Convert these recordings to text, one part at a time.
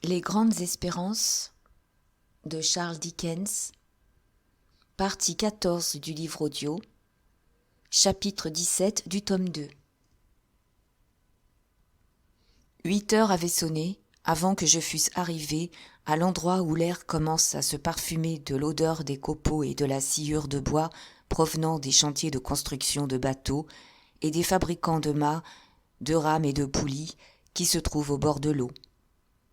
Les grandes espérances de Charles Dickens, partie 14 du livre audio, chapitre 17 du tome 2. 8 heures avaient sonné avant que je fusse arrivé à l'endroit où l'air commence à se parfumer de l'odeur des copeaux et de la sciure de bois provenant des chantiers de construction de bateaux et des fabricants de mâts, de rames et de poulies qui se trouvent au bord de l'eau.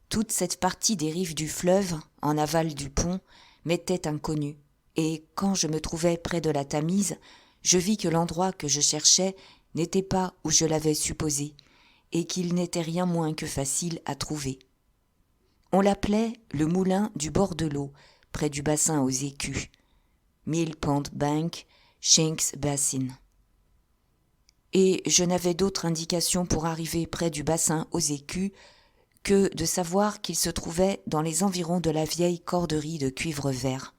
Toute cette partie des rives du fleuve, en aval du pont, m'était inconnue, et quand je me trouvai près de la Tamise, je vis que l'endroit que je cherchais n'était pas où je l'avais supposé, et qu'il n'était rien moins que facile à trouver. On l'appelait le moulin du bord de l'eau, près du bassin aux écus. Mill Pond Bank, Shanks Basin. Et je n'avais d'autre indication pour arriver près du bassin aux écus que de savoir qu'il se trouvait dans les environs de la vieille corderie de cuivre vert,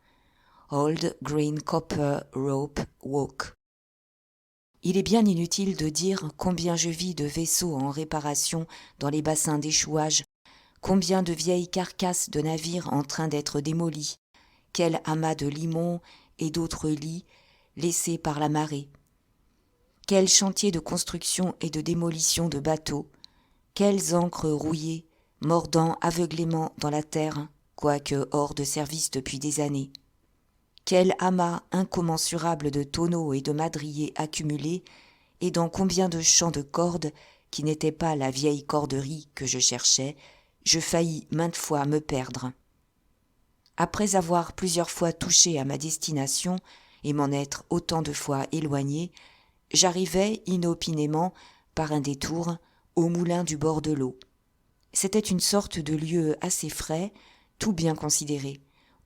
Old Green Copper Rope Walk. Il est bien inutile de dire combien je vis de vaisseaux en réparation dans les bassins d'échouage, combien de vieilles carcasses de navires en train d'être démolies, quels amas de limons et d'autres lits laissés par la marée, quels chantiers de construction et de démolition de bateaux, quelles ancres rouillées, mordant aveuglément dans la terre, quoique hors de service depuis des années. Quel amas incommensurable de tonneaux et de madriers accumulés, et dans combien de champs de cordes, qui n'étaient pas la vieille corderie que je cherchais, je faillis maintes fois me perdre. Après avoir plusieurs fois touché à ma destination, et m'en être autant de fois éloigné, j'arrivai inopinément, par un détour, au moulin du bord de l'eau. C'était une sorte de lieu assez frais, tout bien considéré,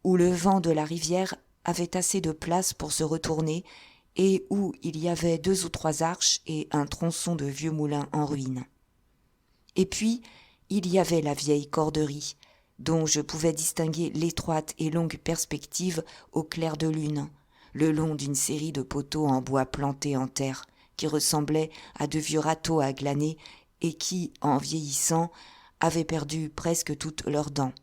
où le vent de la rivière avait assez de place pour se retourner et où il y avait 2 ou 3 arches et un tronçon de vieux moulin en ruine. Et puis, il y avait la vieille corderie, dont je pouvais distinguer l'étroite et longue perspective au clair de lune, le long d'une série de poteaux en bois plantés en terre, qui ressemblaient à de vieux râteaux à glaner et qui, en vieillissant, avaient perdu presque toutes leurs dents.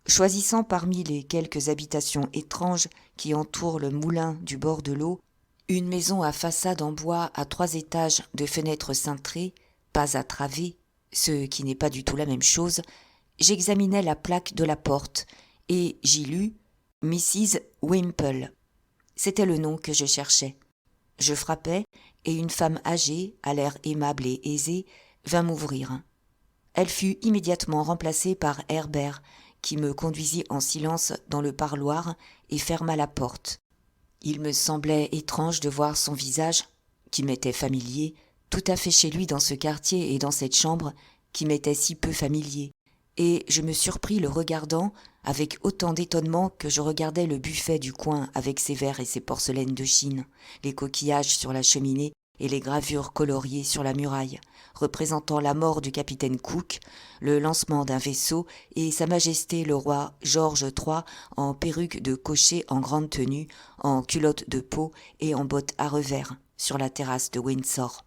Choisissant parmi les quelques habitations étranges qui entourent le moulin du bord de l'eau, une maison à façade en bois à 3 étages de fenêtres cintrées, pas à travées, ce qui n'est pas du tout la même chose, j'examinai la plaque de la porte et j'y lus « Mrs. Wimple ». C'était le nom que je cherchais. Je frappai et une femme âgée, à l'air aimable et aisé, vint m'ouvrir. Elle fut immédiatement remplacée par Herbert, qui me conduisit en silence dans le parloir et ferma la porte. Il me semblait étrange de voir son visage, qui m'était familier, tout à fait chez lui dans ce quartier et dans cette chambre, qui m'était si peu familier, et je me surpris le regardant avec autant d'étonnement que je regardais le buffet du coin avec ses verres et ses porcelaines de Chine, les coquillages sur la cheminée et les gravures coloriées sur la muraille, représentant la mort du capitaine Cook, le lancement d'un vaisseau et Sa Majesté le roi George III en perruque de cocher en grande tenue, en culotte de peau et en bottes à revers, sur la terrasse de Windsor.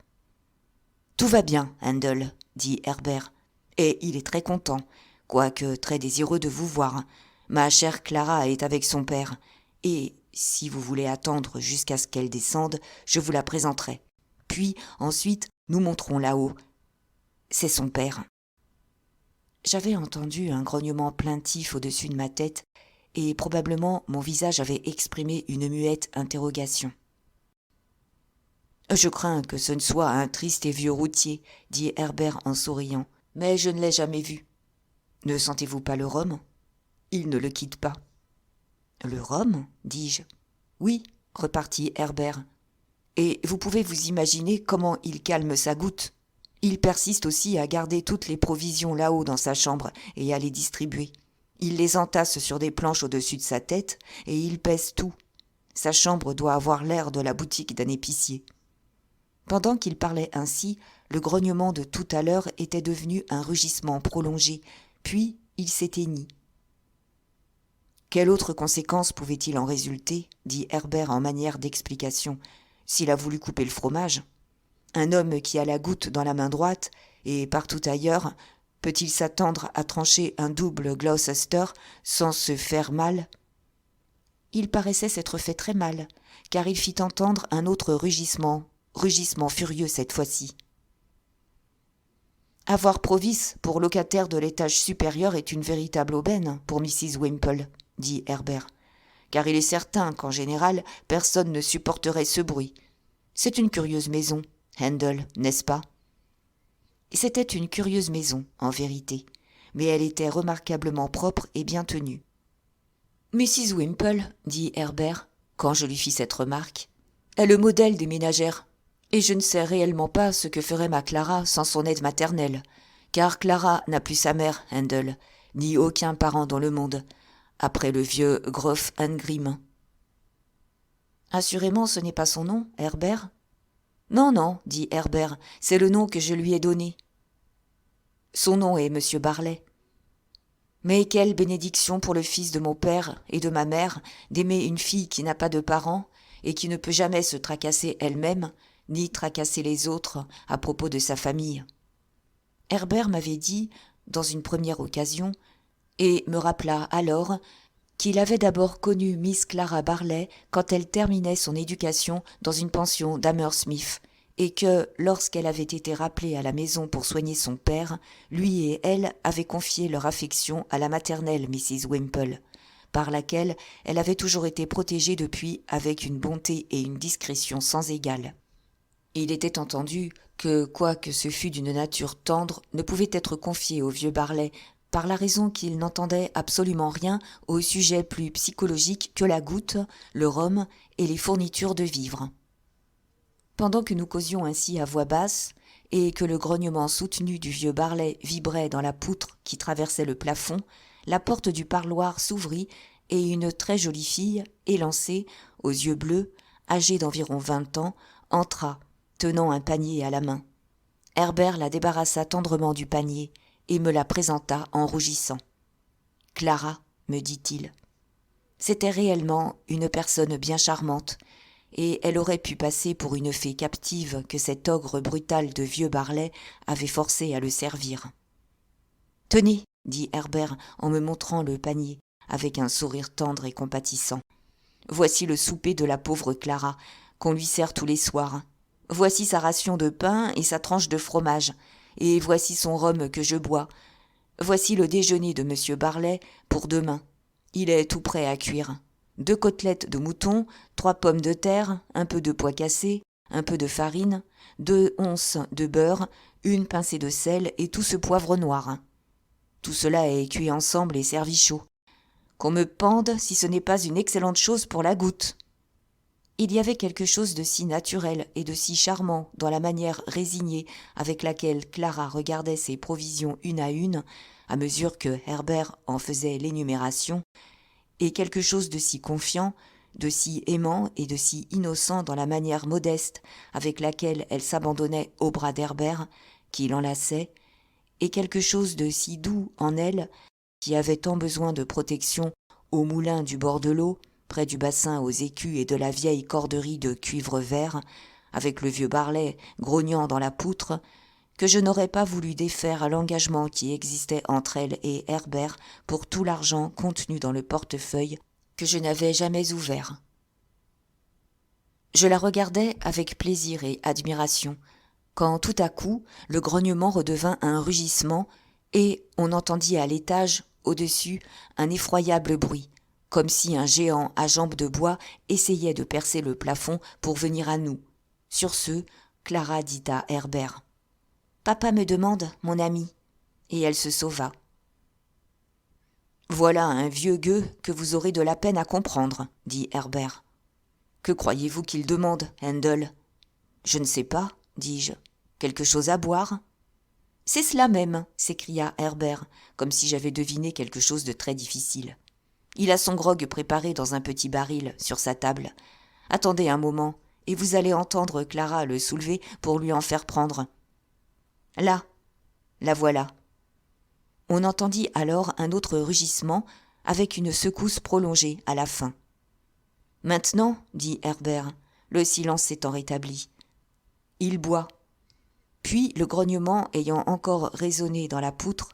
« Tout va bien, Handel, » dit Herbert, « et il est très content, quoique très désireux de vous voir. Ma chère Clara est avec son père, et si vous voulez attendre jusqu'à ce qu'elle descende, je vous la présenterai. Puis, ensuite, nous monterons là-haut. C'est son père. » J'avais entendu un grognement plaintif au-dessus de ma tête, et probablement mon visage avait exprimé une muette interrogation. « Je crains que ce ne soit un triste et vieux routier, » dit Herbert en souriant, « mais je ne l'ai jamais vu. »« Ne sentez-vous pas le rhum ? Il ne le quitte pas. »« Le rhum ? » dis-je. « Oui, » repartit Herbert. « Et vous pouvez vous imaginer comment il calme sa goutte. Il persiste aussi à garder toutes les provisions là-haut dans sa chambre et à les distribuer. Il les entasse sur des planches au-dessus de sa tête et il pèse tout. Sa chambre doit avoir l'air de la boutique d'un épicier. » Pendant qu'il parlait ainsi, le grognement de tout à l'heure était devenu un rugissement prolongé, puis il s'éteignit. « Quelle autre conséquence pouvait-il en résulter ?» dit Herbert en manière d'explication. « S'il a voulu couper le fromage. Un homme qui a la goutte dans la main droite, et partout ailleurs, Peut-il s'attendre à trancher un double Gloucester sans se faire mal ? Il paraissait s'être fait très mal, car il fit entendre un autre rugissement furieux cette fois-ci. Avoir Provis pour locataire de l'étage supérieur est une véritable aubaine pour Mrs. Wimple, dit Herbert, car il est certain qu'en général, personne ne supporterait ce bruit. C'est une curieuse maison, Handel, n'est-ce pas ? C'était une curieuse maison, en vérité, mais elle était remarquablement propre et bien tenue. Mrs. Wimple, dit Herbert, quand je lui fis cette remarque, est le modèle des ménagères, et je ne sais réellement pas ce que ferait ma Clara sans son aide maternelle, car Clara n'a plus sa mère, Handel, ni aucun parent dans le monde, après le vieux Groff Angrim. Assurément, ce n'est pas son nom, Herbert ? Non, non, dit Herbert, c'est le nom que je lui ai donné. Son nom est Monsieur Barlet. Mais quelle bénédiction pour le fils de mon père et de ma mère d'aimer une fille qui n'a pas de parents et qui ne peut jamais se tracasser elle-même, ni tracasser les autres à propos de sa famille. Herbert m'avait dit, dans une première occasion, et me rappela alors qu'il avait d'abord connu Miss Clara Barlet quand elle terminait son éducation dans une pension d'Hammersmith, et que, lorsqu'elle avait été rappelée à la maison pour soigner son père, lui et elle avaient confié leur affection à la maternelle Mrs. Wimple, par laquelle elle avait toujours été protégée depuis avec une bonté et une discrétion sans égale. Il était entendu que, quoique ce fût d'une nature tendre, ne pouvait être confié au vieux Barlet, par la raison qu'il n'entendait absolument rien au sujet plus psychologique que la goutte, le rhum et les fournitures de vivres. Pendant que nous causions ainsi à voix basse, et que le grognement soutenu du vieux Barlet vibrait dans la poutre qui traversait le plafond, la porte du parloir s'ouvrit et une très jolie fille, élancée, aux yeux bleus, âgée d'environ 20 ans, entra, tenant un panier à la main. Herbert la débarrassa tendrement du panier et me la présenta en rougissant. « Clara, me dit-il. » C'était réellement une personne bien charmante, et elle aurait pu passer pour une fée captive que cet ogre brutal de vieux Barlet avait forcé à le servir. « Tenez, dit Herbert en me montrant le panier, avec un sourire tendre et compatissant. Voici le souper de la pauvre Clara, qu'on lui sert tous les soirs. Voici sa ration de pain et sa tranche de fromage, et voici son rhum que je bois. Voici le déjeuner de monsieur Barlet pour demain. Il est tout prêt à cuire. 2 côtelettes de mouton, 3 pommes de terre, un peu de pois cassé, un peu de farine, 2 onces de beurre, 1 pincée de sel et tout ce poivre noir. Tout cela est cuit ensemble et servi chaud. Qu'on me pende si ce n'est pas une excellente chose pour la goutte. » Il y avait quelque chose de si naturel et de si charmant dans la manière résignée avec laquelle Clara regardait ses provisions une à mesure que Herbert en faisait l'énumération, et quelque chose de si confiant, de si aimant et de si innocent dans la manière modeste avec laquelle elle s'abandonnait au bras d'Herbert, qui l'enlaçait, et quelque chose de si doux en elle, qui avait tant besoin de protection au moulin du bord de l'eau, près du bassin aux écus et de la vieille corderie de cuivre vert, avec le vieux Barlet grognant dans la poutre, que je n'aurais pas voulu défaire l'engagement qui existait entre elle et Herbert pour tout l'argent contenu dans le portefeuille que je n'avais jamais ouvert. Je la regardais avec plaisir et admiration, quand tout à coup le grognement redevint un rugissement et on entendit à l'étage, au-dessus, un effroyable bruit, comme si un géant à jambes de bois essayait de percer le plafond pour venir à nous. Sur ce, Clara dit à Herbert : « Papa me demande, mon ami. » Et elle se sauva. « Voilà un vieux gueux que vous aurez de la peine à comprendre, dit Herbert. Que croyez-vous qu'il demande, Handel ? Je ne sais pas, dis-je. Quelque chose à boire ? C'est cela même, s'écria Herbert, comme si j'avais deviné quelque chose de très difficile. Il a son grog préparé dans un petit baril sur sa table. Attendez un moment, et vous allez entendre Clara le soulever pour lui en faire prendre. Là, la voilà. On entendit alors un autre rugissement, avec une secousse prolongée à la fin. Maintenant, dit Herbert, le silence s'étant rétabli. Il boit. Puis, le grognement ayant encore résonné dans la poutre,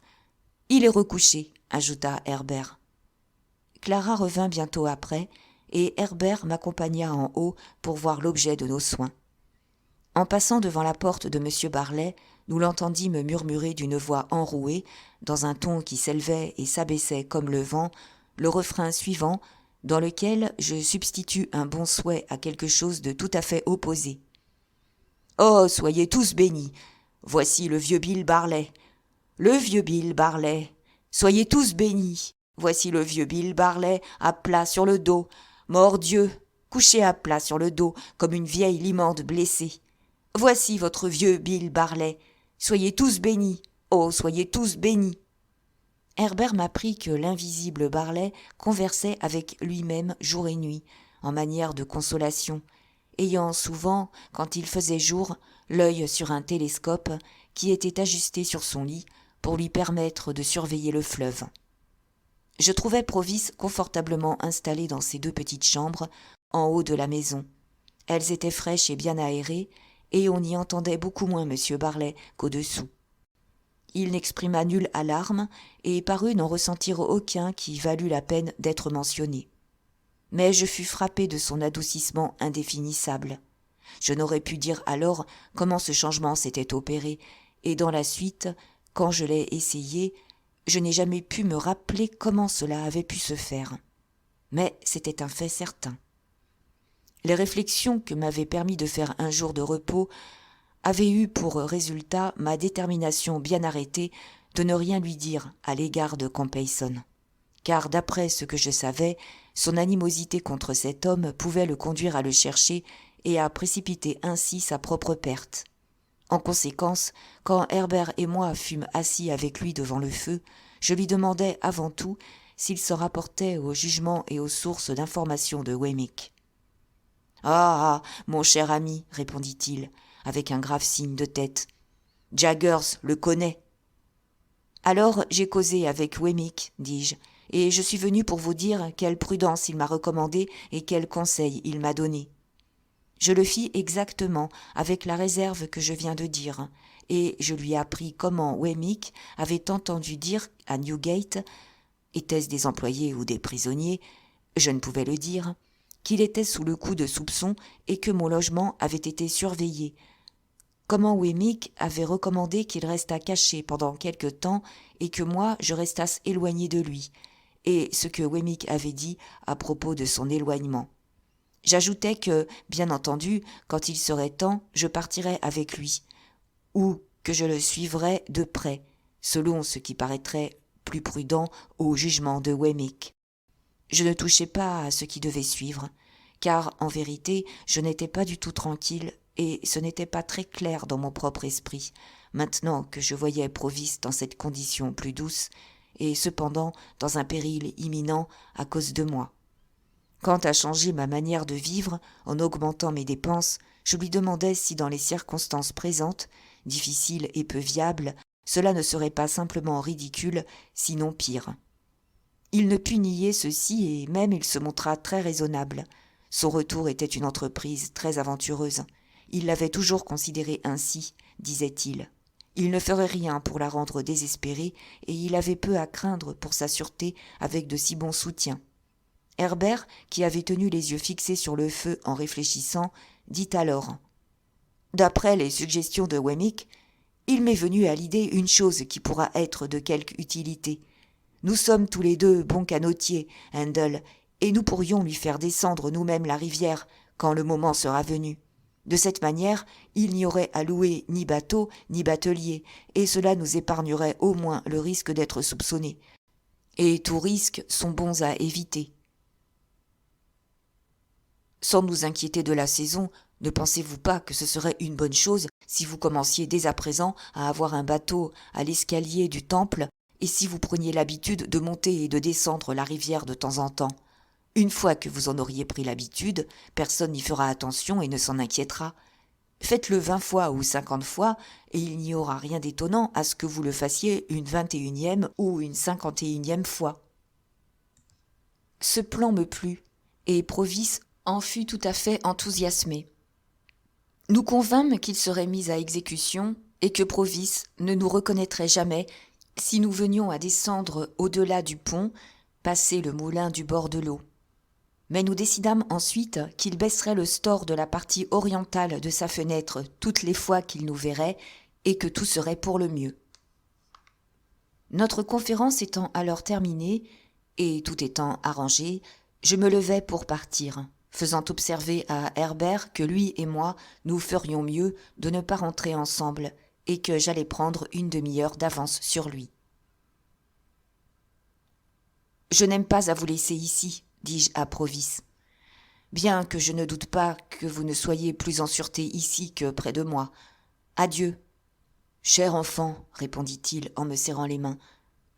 Il est recouché, ajouta Herbert. Clara revint bientôt après, et Herbert m'accompagna en haut pour voir l'objet de nos soins. En passant devant la porte de M. Barlet, nous l'entendîmes murmurer d'une voix enrouée, dans un ton qui s'élevait et s'abaissait comme le vent, le refrain suivant, dans lequel je substitue un bon souhait à quelque chose de tout à fait opposé. « Oh, soyez tous bénis! Voici le vieux Bill Barlet. Le vieux Bill Barlet. Soyez tous bénis! Voici le vieux Bill Barlet, à plat sur le dos. Mordieu, couché à plat sur le dos, comme une vieille limande blessée. Voici votre vieux Bill Barlet. Soyez tous bénis! Oh, soyez tous bénis! » Herbert m'apprit que l'invisible Barlet conversait avec lui-même jour et nuit, en manière de consolation, ayant souvent, quand il faisait jour, l'œil sur un télescope qui était ajusté sur son lit pour lui permettre de surveiller le fleuve. Je trouvais Provis confortablement installé dans ses 2 petites chambres, en haut de la maison. Elles étaient fraîches et bien aérées, et on y entendait beaucoup moins M. Barlet qu'au-dessous. Il n'exprima nulle alarme et parut n'en ressentir aucun qui valût la peine d'être mentionné. Mais je fus frappé de son adoucissement indéfinissable. Je n'aurais pu dire alors comment ce changement s'était opéré, et dans la suite, quand je l'ai essayé, je n'ai jamais pu me rappeler comment cela avait pu se faire. Mais c'était un fait certain. Les réflexions que m'avait permis de faire un jour de repos avaient eu pour résultat ma détermination bien arrêtée de ne rien lui dire à l'égard de Compeyson. Car d'après ce que je savais, son animosité contre cet homme pouvait le conduire à le chercher et à précipiter ainsi sa propre perte. En conséquence, quand Herbert et moi fûmes assis avec lui devant le feu, je lui demandai avant tout s'il se rapportait au jugement et aux sources d'information de Wemmick. « Ah, mon cher ami, répondit-il, avec un grave signe de tête. Jaggers le connaît. Alors j'ai causé avec Wemmick, dis-je, et je suis venu pour vous dire quelle prudence il m'a recommandée et quels conseils il m'a donnés. Je le fis exactement avec la réserve que je viens de dire, et je lui appris comment Wemmick avait entendu dire à Newgate, étaient-ce des employés ou des prisonniers, je ne pouvais le dire, qu'il était sous le coup de soupçons et que mon logement avait été surveillé. Comment Wemmick avait recommandé qu'il restât caché pendant quelque temps et que moi je restasse éloigné de lui, et ce que Wemmick avait dit à propos de son éloignement. J'ajoutais que, bien entendu, quand il serait temps, je partirais avec lui, ou que je le suivrais de près, selon ce qui paraîtrait plus prudent au jugement de Wemmick. Je ne touchais pas à ce qui devait suivre, car, en vérité, je n'étais pas du tout tranquille, et ce n'était pas très clair dans mon propre esprit, maintenant que je voyais Provis dans cette condition plus douce, et cependant dans un péril imminent à cause de moi. Quant à changer ma manière de vivre, en augmentant mes dépenses, je lui demandais si dans les circonstances présentes, difficiles et peu viables, cela ne serait pas simplement ridicule, sinon pire. Il ne put nier ceci et même il se montra très raisonnable. Son retour était une entreprise très aventureuse. Il l'avait toujours considérée ainsi, disait-il. Il ne ferait rien pour la rendre désespérée et il avait peu à craindre pour sa sûreté avec de si bons soutiens. Herbert, qui avait tenu les yeux fixés sur le feu en réfléchissant, dit alors « D'après les suggestions de Wemmick, il m'est venu à l'idée une chose qui pourra être de quelque utilité. Nous sommes tous les 2 bons canotiers, Handel, et nous pourrions lui faire descendre nous-mêmes la rivière quand le moment sera venu. De cette manière, il n'y aurait à louer ni bateau ni batelier, et cela nous épargnerait au moins le risque d'être soupçonnés. Et tous risques sont bons à éviter. Sans nous inquiéter de la saison, ne pensez-vous pas que ce serait une bonne chose si vous commenciez dès à présent à avoir un bateau à l'escalier du temple et si vous preniez l'habitude de monter et de descendre la rivière de temps en temps? Une fois que vous en auriez pris l'habitude, personne n'y fera attention et ne s'en inquiétera. Faites-le 20 fois ou 50 fois, et il n'y aura rien d'étonnant à ce que vous le fassiez une 21e ou une 51e fois. Ce plan me plut, et Provis en fut tout à fait enthousiasmé. Nous convînmes qu'il serait mis à exécution et que Provis ne nous reconnaîtrait jamais si nous venions à descendre au-delà du pont, passer le moulin du bord de l'eau. Mais nous décidâmes ensuite qu'il baisserait le store de la partie orientale de sa fenêtre toutes les fois qu'il nous verrait et que tout serait pour le mieux. Notre conférence étant alors terminée et tout étant arrangé, je me levai pour partir, faisant observer à Herbert que lui et moi nous ferions mieux de ne pas rentrer ensemble et que j'allais prendre une demi-heure d'avance sur lui. « Je n'aime pas à vous laisser ici, dis-je à Provis, bien que je ne doute pas que vous ne soyez plus en sûreté ici que près de moi. Adieu. »« Cher enfant, répondit-il en me serrant les mains,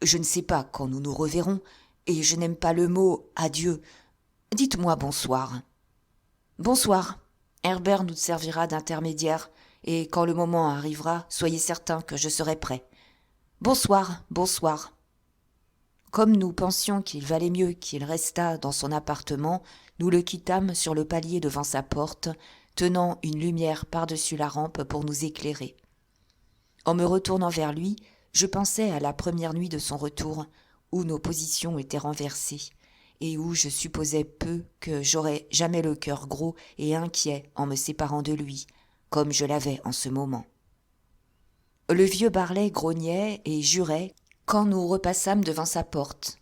je ne sais pas quand nous nous reverrons, et je n'aime pas le mot adieu. Dites-moi bonsoir. »« Bonsoir. Herbert nous servira d'intermédiaire, et quand le moment arrivera, soyez certain que je serai prêt. Bonsoir, bonsoir. » Comme nous pensions qu'il valait mieux qu'il restât dans son appartement, nous le quittâmes sur le palier devant sa porte, tenant une lumière par-dessus la rampe pour nous éclairer. En me retournant vers lui, je pensais à la première nuit de son retour, où nos positions étaient renversées, et où je supposais peu que j'aurais jamais le cœur gros et inquiet en me séparant de lui, comme je l'avais en ce moment. Le vieux Barlet grognait et jurait quand nous repassâmes devant sa porte.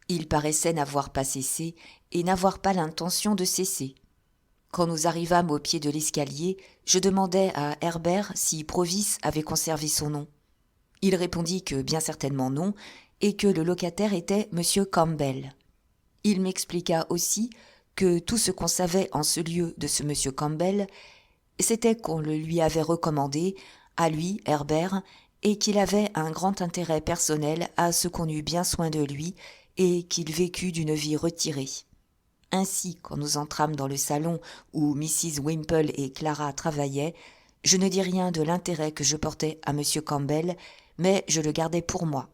Il paraissait n'avoir pas cessé et n'avoir pas l'intention de cesser. Quand nous arrivâmes au pied de l'escalier, je demandai à Herbert si Provis avait conservé son nom. Il répondit que bien certainement non, et que le locataire était M. Campbell. Il m'expliqua aussi que tout ce qu'on savait en ce lieu de ce M. Campbell, c'était qu'on le lui avait recommandé, à lui, Herbert, et qu'il avait un grand intérêt personnel à ce qu'on eût bien soin de lui et qu'il vécût d'une vie retirée. Ainsi, quand nous entrâmes dans le salon où Mrs. Wimple et Clara travaillaient, je ne dis rien de l'intérêt que je portais à M. Campbell, mais je le gardais pour moi.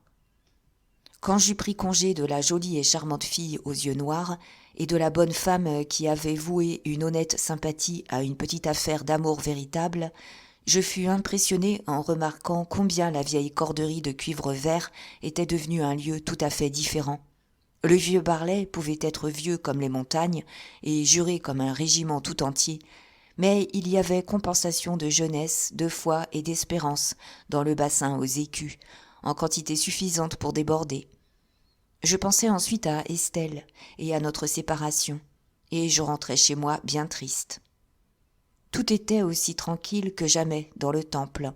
Quand j'eus pris congé de la jolie et charmante fille aux yeux noirs et de la bonne femme qui avait voué une honnête sympathie à une petite affaire d'amour véritable, je fus impressionné en remarquant combien la vieille corderie de cuivre vert était devenue un lieu tout à fait différent. Le vieux Barlet pouvait être vieux comme les montagnes et juré comme un régiment tout entier, mais il y avait compensation de jeunesse, de foi et d'espérance dans le bassin aux écus, en quantité suffisante pour déborder. Je pensais ensuite à Estelle et à notre séparation, et je rentrais chez moi bien triste. Tout était aussi tranquille que jamais dans le temple.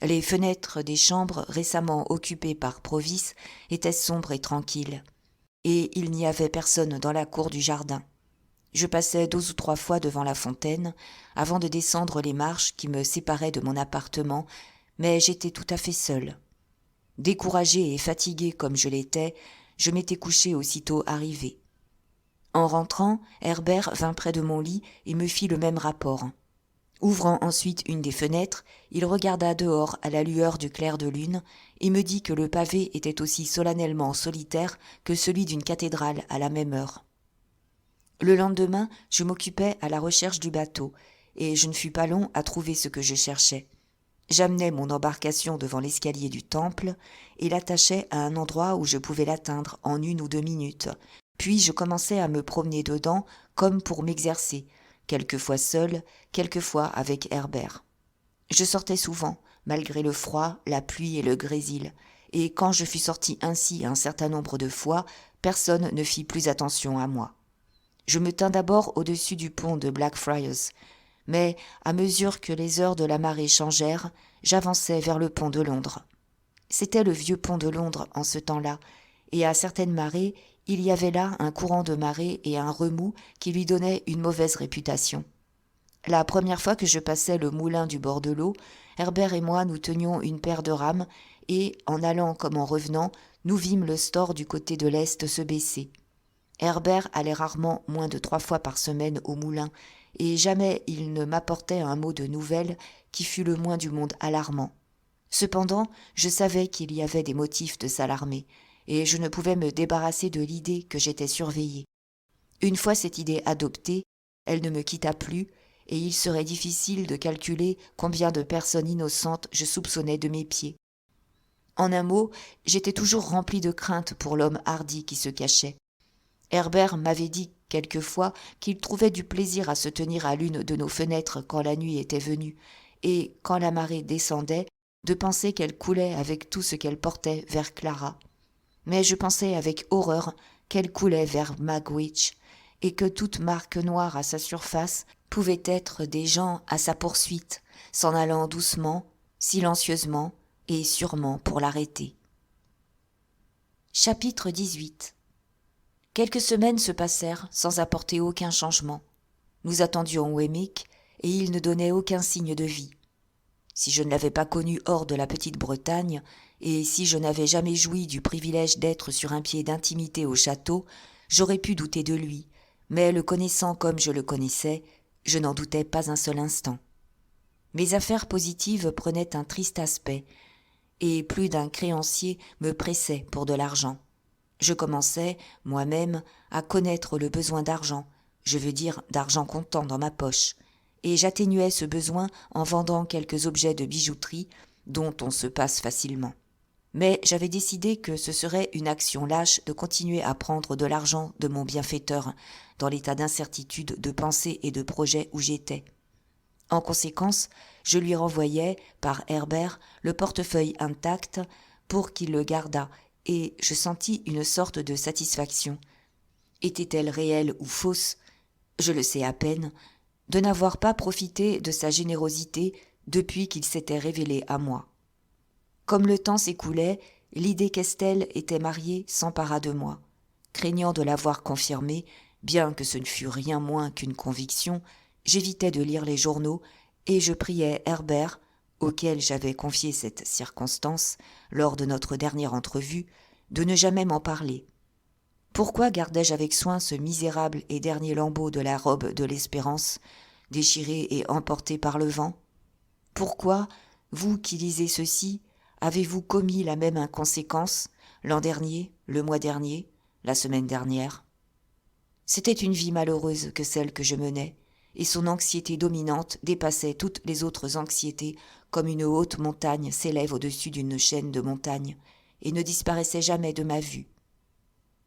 Les fenêtres des chambres récemment occupées par Provis étaient sombres et tranquilles, et il n'y avait personne dans la cour du jardin. Je passais 2 ou 3 fois devant la fontaine, avant de descendre les marches qui me séparaient de mon appartement, mais j'étais tout à fait seule. Découragée et fatiguée comme je l'étais, je m'étais couchée aussitôt arrivée. En rentrant, Herbert vint près de mon lit et me fit le même rapport. Ouvrant ensuite une des fenêtres, il regarda dehors à la lueur du clair de lune et me dit que le pavé était aussi solennellement solitaire que celui d'une cathédrale à la même heure. Le lendemain, je m'occupais à la recherche du bateau, et je ne fus pas long à trouver ce que je cherchais. J'amenai mon embarcation devant l'escalier du temple et l'attachai à un endroit où je pouvais l'atteindre en 1 ou 2 minutes. Puis je commençai à me promener dedans comme pour m'exercer, quelquefois seul, quelquefois avec Herbert. Je sortais souvent, malgré le froid, la pluie et le grésil, et quand je fus sorti ainsi un certain nombre de fois, personne ne fit plus attention à moi. Je me tins d'abord au-dessus du pont de Blackfriars, mais à mesure que les heures de la marée changèrent, j'avançai vers le pont de Londres. C'était le vieux pont de Londres en ce temps-là, et à certaines marées, il y avait là un courant de marée et un remous qui lui donnaient une mauvaise réputation. La première fois que je passai le moulin du bord de l'eau, Herbert et moi nous tenions une paire de rames, et, en allant comme en revenant, nous vîmes le store du côté de l'est se baisser. Herbert allait rarement moins de 3 fois par semaine au moulin, et jamais il ne m'apportait un mot de nouvelles qui fût le moins du monde alarmant. Cependant, je savais qu'il y avait des motifs de s'alarmer, et je ne pouvais me débarrasser de l'idée que j'étais surveillée. Une fois cette idée adoptée, elle ne me quitta plus, et il serait difficile de calculer combien de personnes innocentes je soupçonnais de mes pieds. En un mot, j'étais toujours rempli de crainte pour l'homme hardi qui se cachait. Herbert m'avait dit quelquefois qu'il trouvait du plaisir à se tenir à l'une de nos fenêtres quand la nuit était venue, et, quand la marée descendait, de penser qu'elle coulait avec tout ce qu'elle portait vers Clara. Mais je pensais avec horreur qu'elle coulait vers Magwitch, et que toute marque noire à sa surface pouvait être des gens à sa poursuite, s'en allant doucement, silencieusement et sûrement pour l'arrêter. Chapitre 18. Quelques semaines se passèrent sans apporter aucun changement. Nous attendions Wemmick, et il ne donnait aucun signe de vie. Si je ne l'avais pas connu hors de la petite Bretagne, et si je n'avais jamais joui du privilège d'être sur un pied d'intimité au château, j'aurais pu douter de lui, mais le connaissant comme je le connaissais, je n'en doutais pas un seul instant. Mes affaires positives prenaient un triste aspect, et plus d'un créancier me pressait pour de l'argent. Je commençais, moi-même, à connaître le besoin d'argent, je veux dire d'argent comptant dans ma poche, et j'atténuais ce besoin en vendant quelques objets de bijouterie dont on se passe facilement. Mais j'avais décidé que ce serait une action lâche de continuer à prendre de l'argent de mon bienfaiteur, dans l'état d'incertitude de pensée et de projet où j'étais. En conséquence, je lui renvoyai, par Herbert, le portefeuille intact pour qu'il le gardât, et je sentis une sorte de satisfaction. Était-elle réelle ou fausse? Je le sais à peine, de n'avoir pas profité de sa générosité depuis qu'il s'était révélé à moi. Comme le temps s'écoulait, l'idée qu'Estelle était mariée s'empara de moi. Craignant de l'avoir confirmée, bien que ce ne fût rien moins qu'une conviction, j'évitais de lire les journaux et je priais Herbert, auquel j'avais confié cette circonstance lors de notre dernière entrevue, de ne jamais m'en parler. Pourquoi gardais-je avec soin ce misérable et dernier lambeau de la robe de l'espérance, déchiré et emporté par le vent? Pourquoi, vous qui lisez ceci, avez-vous commis la même inconséquence l'an dernier, le mois dernier, la semaine dernière? C'était une vie malheureuse que celle que je menais, et son anxiété dominante dépassait toutes les autres anxiétés comme une haute montagne s'élève au-dessus d'une chaîne de montagnes, et ne disparaissait jamais de ma vue.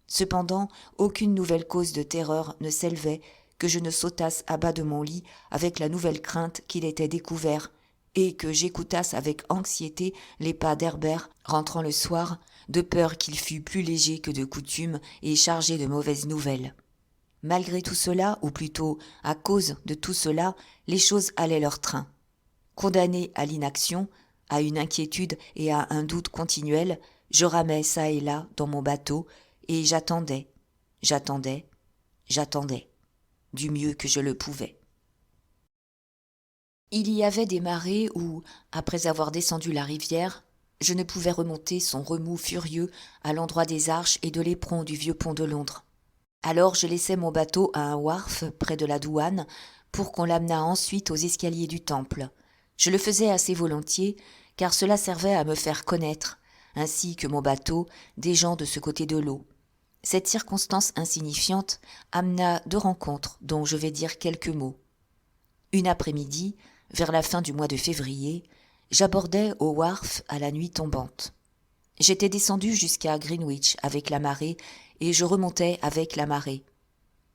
Cependant, aucune nouvelle cause de terreur ne s'élevait que je ne sautasse à bas de mon lit avec la nouvelle crainte qu'il était découvert, et que j'écoutasse avec anxiété les pas d'Herbert rentrant le soir, de peur qu'il fût plus léger que de coutume et chargé de mauvaises nouvelles. Malgré tout cela, ou plutôt à cause de tout cela, les choses allaient leur train. Condamné à l'inaction, à une inquiétude et à un doute continuel, je ramais çà et là dans mon bateau, et j'attendais, du mieux que je le pouvais. Il y avait des marées où, après avoir descendu la rivière, je ne pouvais remonter son remous furieux à l'endroit des arches et de l'éperon du vieux pont de Londres. Alors je laissai mon bateau à un wharf près de la douane pour qu'on l'amenât ensuite aux escaliers du temple. Je le faisais assez volontiers, car cela servait à me faire connaître, ainsi que mon bateau, des gens de ce côté de l'eau. Cette circonstance insignifiante amena 2 rencontres dont je vais dire quelques mots. Une après-midi, vers la fin du mois de février, j'abordai au wharf à la nuit tombante. J'étais descendu jusqu'à Greenwich avec la marée et je remontais avec la marée.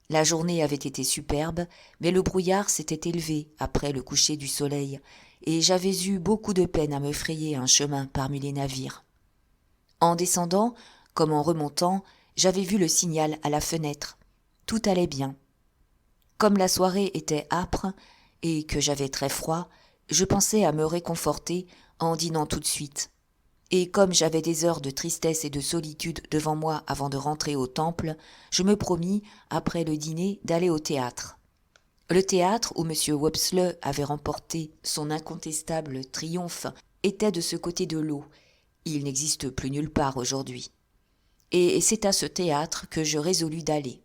La journée avait été superbe, mais le brouillard s'était élevé après le coucher du soleil et j'avais eu beaucoup de peine à me frayer un chemin parmi les navires. En descendant, comme en remontant, j'avais vu le signal à la fenêtre. Tout allait bien. Comme la soirée était âpre et que j'avais très froid, je pensais à me réconforter en dînant tout de suite. Et comme j'avais des heures de tristesse et de solitude devant moi avant de rentrer au temple, je me promis, après le dîner, d'aller au théâtre. Le théâtre où M. Wopsle avait remporté son incontestable triomphe était de ce côté de l'eau. Il n'existe plus nulle part aujourd'hui. Et c'est à ce théâtre que je résolus d'aller.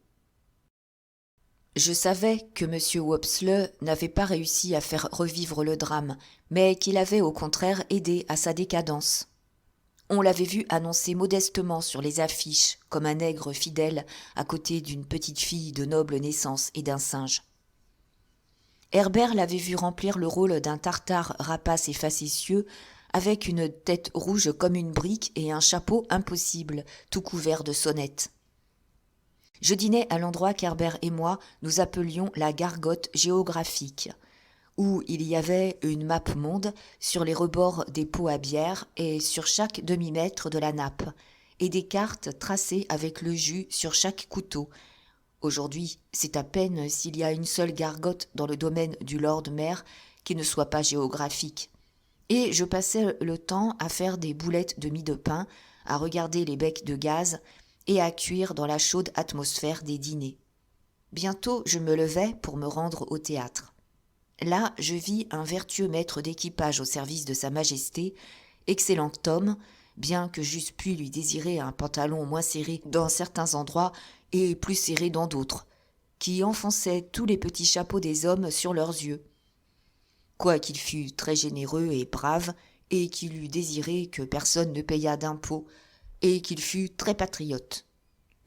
Je savais que M. Wopsle n'avait pas réussi à faire revivre le drame, mais qu'il avait au contraire aidé à sa décadence. On l'avait vu annoncer modestement sur les affiches, comme un nègre fidèle à côté d'une petite fille de noble naissance et d'un singe. Herbert l'avait vu remplir le rôle d'un tartare rapace et facétieux, avec une tête rouge comme une brique et un chapeau impossible, tout couvert de sonnettes. Je dînais à l'endroit qu'Herbert et moi nous appelions la gargote géographique, où il y avait une map monde sur les rebords des pots à bière et sur chaque demi-mètre de la nappe, et des cartes tracées avec le jus sur chaque couteau. Aujourd'hui, c'est à peine s'il y a une seule gargote dans le domaine du Lord Maire qui ne soit pas géographique. Et je passais le temps à faire des boulettes de mie de pain, à regarder les becs de gaz et à cuire dans la chaude atmosphère des dîners. Bientôt, je me levais pour me rendre au théâtre. Là, je vis un vertueux maître d'équipage au service de Sa Majesté, excellent homme, bien que j'eusse pu lui désirer un pantalon moins serré dans certains endroits et plus serré dans d'autres, qui enfonçait tous les petits chapeaux des hommes sur leurs yeux. Quoiqu'il fût très généreux et brave, et qu'il eût désiré que personne ne payât d'impôts, et qu'il fût très patriote.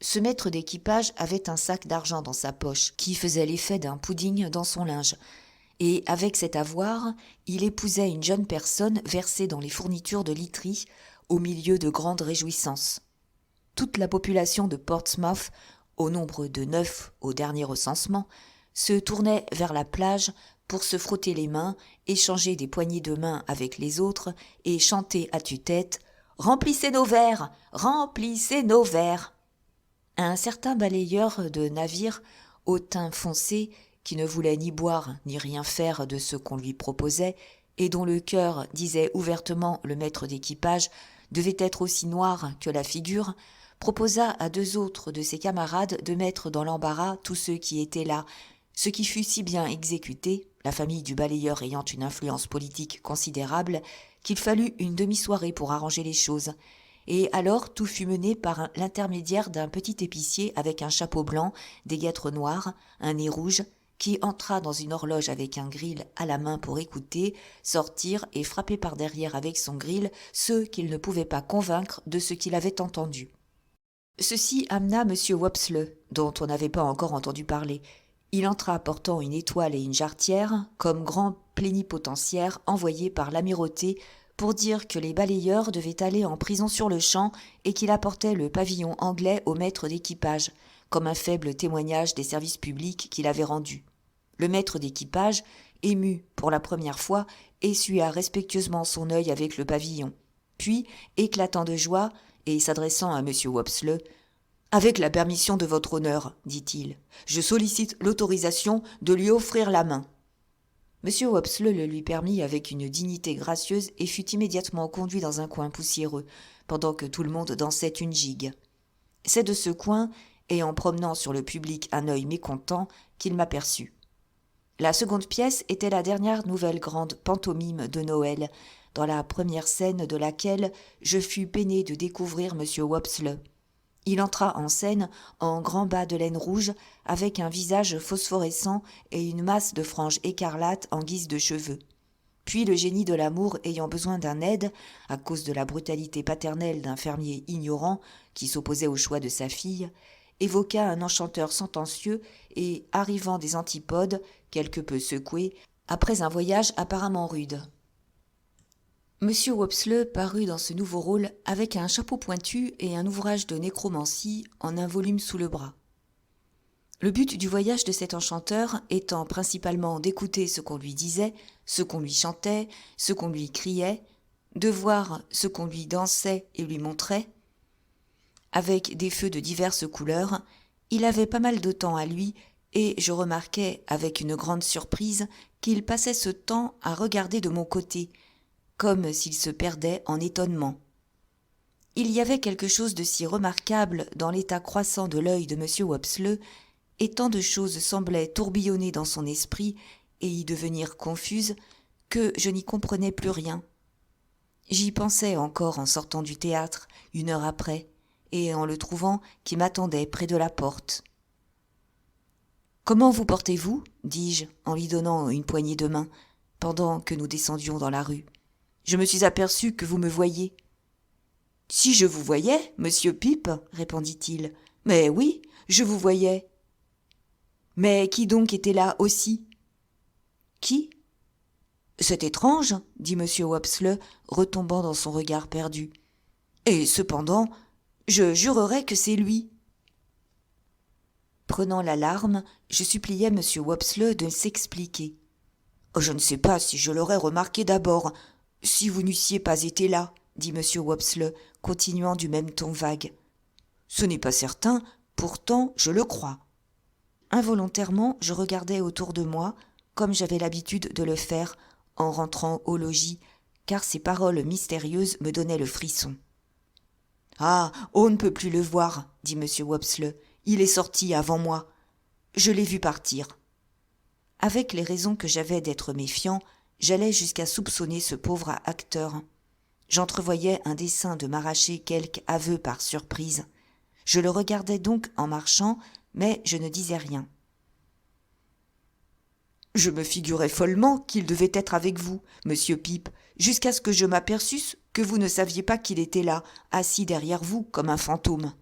Ce maître d'équipage avait un sac d'argent dans sa poche, qui faisait l'effet d'un pudding dans son linge, et avec cet avoir, il épousait une jeune personne versée dans les fournitures de literie, au milieu de grandes réjouissances. Toute la population de Portsmouth, au nombre de 9 au dernier recensement, se tournait vers la plage pour se frotter les mains, échanger des poignées de main avec les autres et chanter à tue-tête « Remplissez nos verres, remplissez nos verres !» Un certain balayeur de navire, au teint foncé, qui ne voulait ni boire ni rien faire de ce qu'on lui proposait, et dont le cœur, disait ouvertement le maître d'équipage, devait être aussi noir que la figure, proposa à 2 autres de ses camarades de mettre dans l'embarras tous ceux qui étaient là, ce qui fut si bien exécuté, la famille du balayeur ayant une influence politique considérable, qu'il fallut une demi-soirée pour arranger les choses. Et alors tout fut mené par l'intermédiaire d'un petit épicier avec un chapeau blanc, des guêtres noires, un nez rouge, qui entra dans une horloge avec un grill à la main pour écouter, sortir et frapper par derrière avec son grill ceux qu'il ne pouvait pas convaincre de ce qu'il avait entendu. Ceci amena M. Wopsle, dont on n'avait pas encore entendu parler. Il entra portant une étoile et une jarretière, comme grand plénipotentiaire envoyé par l'amirauté pour dire que les balayeurs devaient aller en prison sur le champ et qu'il apportait le pavillon anglais au maître d'équipage, comme un faible témoignage des services publics qu'il avait rendus. Le maître d'équipage, ému pour la première fois, essuya respectueusement son œil avec le pavillon. Puis, éclatant de joie, et s'adressant à M. Wopsle, « Avec la permission de votre honneur, dit-il, je sollicite l'autorisation de lui offrir la main. » M. Wopsle le lui permit avec une dignité gracieuse et fut immédiatement conduit dans un coin poussiéreux, pendant que tout le monde dansait une gigue. C'est de ce coin, et en promenant sur le public un œil mécontent, qu'il m'aperçut. La seconde pièce était la dernière nouvelle grande pantomime de Noël, dans la première scène de laquelle je fus peiné de découvrir M. Wopsle. Il entra en scène en grand bas de laine rouge, avec un visage phosphorescent et une masse de franges écarlates en guise de cheveux. Puis le génie de l'amour ayant besoin d'un aide, à cause de la brutalité paternelle d'un fermier ignorant qui s'opposait au choix de sa fille, évoqua un enchanteur sentencieux et, arrivant des antipodes, quelque peu secoué, après un voyage apparemment rude. M. Wopsle parut dans ce nouveau rôle avec un chapeau pointu et un ouvrage de nécromancie en un volume sous le bras. Le but du voyage de cet enchanteur étant principalement d'écouter ce qu'on lui disait, ce qu'on lui chantait, ce qu'on lui criait, de voir ce qu'on lui dansait et lui montrait. Avec des feux de diverses couleurs, il avait pas mal de temps à lui, et je remarquai avec une grande surprise qu'il passait ce temps à regarder de mon côté, comme s'il se perdait en étonnement. Il y avait quelque chose de si remarquable dans l'état croissant de l'œil de M. Wopsle, et tant de choses semblaient tourbillonner dans son esprit et y devenir confuses, que je n'y comprenais plus rien. J'y pensais encore en sortant du théâtre, 1 heure après, et en le trouvant qui m'attendait près de la porte. « Comment vous portez-vous » dis-je, en lui donnant une poignée de main, pendant que nous descendions dans la rue. « Je me suis aperçu que vous me voyiez. »« Si je vous voyais, monsieur Pipe, répondit-il. Mais oui, je vous voyais. »« Mais qui donc était là aussi ?»« Qui ? C'est étrange, dit M. Wopsle, retombant dans son regard perdu. Et cependant, je jurerais que c'est lui. Prenant l'alarme, je suppliai M. Wopsle de s'expliquer. Je ne sais pas si je l'aurais remarqué d'abord, si vous n'eussiez pas été là, dit M. Wopsle, continuant du même ton vague. Ce n'est pas certain, pourtant je le crois. Involontairement, je regardais autour de moi, comme j'avais l'habitude de le faire en rentrant au logis, car ces paroles mystérieuses me donnaient le frisson. « Ah, on ne peut plus le voir, dit M. Wopsle. Il est sorti avant moi. Je l'ai vu partir. » Avec les raisons que j'avais d'être méfiant, j'allais jusqu'à soupçonner ce pauvre acteur. J'entrevoyais un dessein de m'arracher quelque aveu par surprise. Je le regardais donc en marchant, mais je ne disais rien. « Je me figurais follement qu'il devait être avec vous, monsieur Pipe, jusqu'à ce que je m'aperçusse que vous ne saviez pas qu'il était là, assis derrière vous comme un fantôme. »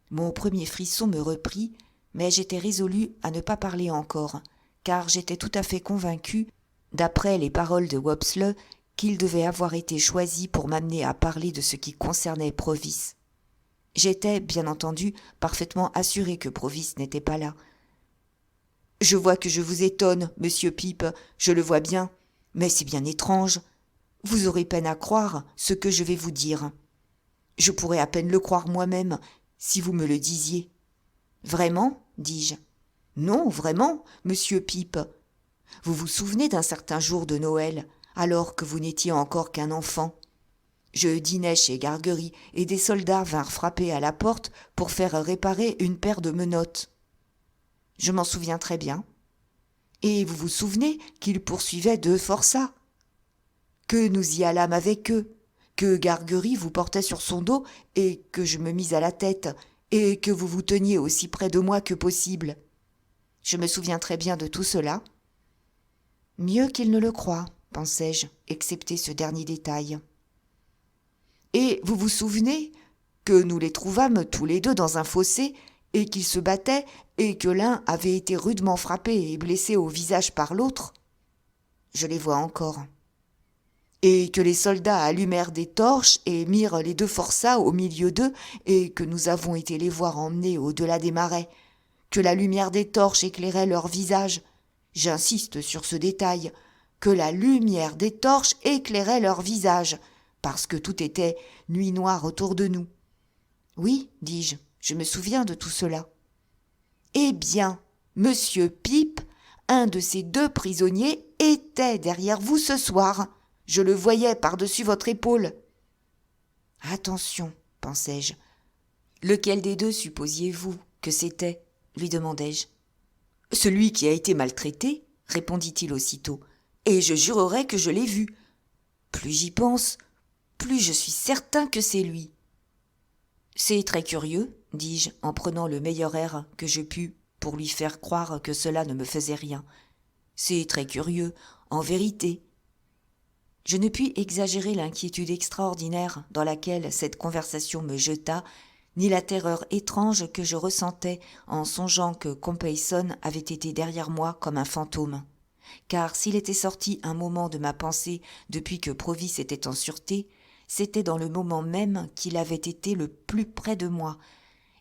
Mon premier frisson me reprit, mais j'étais résolue à ne pas parler encore, car j'étais tout à fait convaincue, d'après les paroles de Wopsle, qu'il devait avoir été choisi pour m'amener à parler de ce qui concernait Provis. J'étais, bien entendu, parfaitement assurée que Provis n'était pas là. « Je vois que je vous étonne, monsieur Pipe, je le vois bien, mais c'est bien étrange. Vous aurez peine à croire ce que je vais vous dire. Je pourrais à peine le croire moi-même, si vous me le disiez. »« Vraiment ?» dis-je. « Non, vraiment, monsieur Pipe. Vous vous souvenez d'un certain jour de Noël, alors que vous n'étiez encore qu'un enfant. Je dînais chez Gargery et des soldats vinrent frapper à la porte pour faire réparer une paire de menottes. Je m'en souviens très bien. Et vous vous souvenez qu'ils poursuivaient deux forçats, que nous y allâmes avec eux, que Gargery vous portait sur son dos et que je me mis à la tête, et que vous vous teniez aussi près de moi que possible. Je me souviens très bien de tout cela. Mieux qu'il ne le croit, pensai-je, excepté ce dernier détail. Et vous vous souvenez que nous les trouvâmes tous les deux dans un fossé et qu'ils se battaient et que l'un avait été rudement frappé et blessé au visage par l'autre? Je les vois encore. Et que les soldats allumèrent des torches et mirent les deux forçats au milieu d'eux et que nous avons été les voir emmener au-delà des marais, que la lumière des torches éclairait leurs visages. J'insiste sur ce détail, que la lumière des torches éclairait leurs visages, parce que tout était nuit noire autour de nous. Oui, dis-je, je me souviens de tout cela. Eh bien, monsieur Pipe, un de ces deux prisonniers était derrière vous ce soir. Je le voyais par-dessus votre épaule. Attention, pensai-je. Lequel des deux supposiez-vous que c'était? Lui demandai-je. Celui qui a été maltraité, répondit-il aussitôt, et je jurerais que je l'ai vu. Plus j'y pense, plus je suis certain que c'est lui. C'est très curieux, dis-je, en prenant le meilleur air que je pus pour lui faire croire que cela ne me faisait rien. C'est très curieux, en vérité. Je ne puis exagérer l'inquiétude extraordinaire dans laquelle cette conversation me jeta, ni la terreur étrange que je ressentais en songeant que Compeyson avait été derrière moi comme un fantôme. Car s'il était sorti un moment de ma pensée depuis que Provis était en sûreté, c'était dans le moment même qu'il avait été le plus près de moi,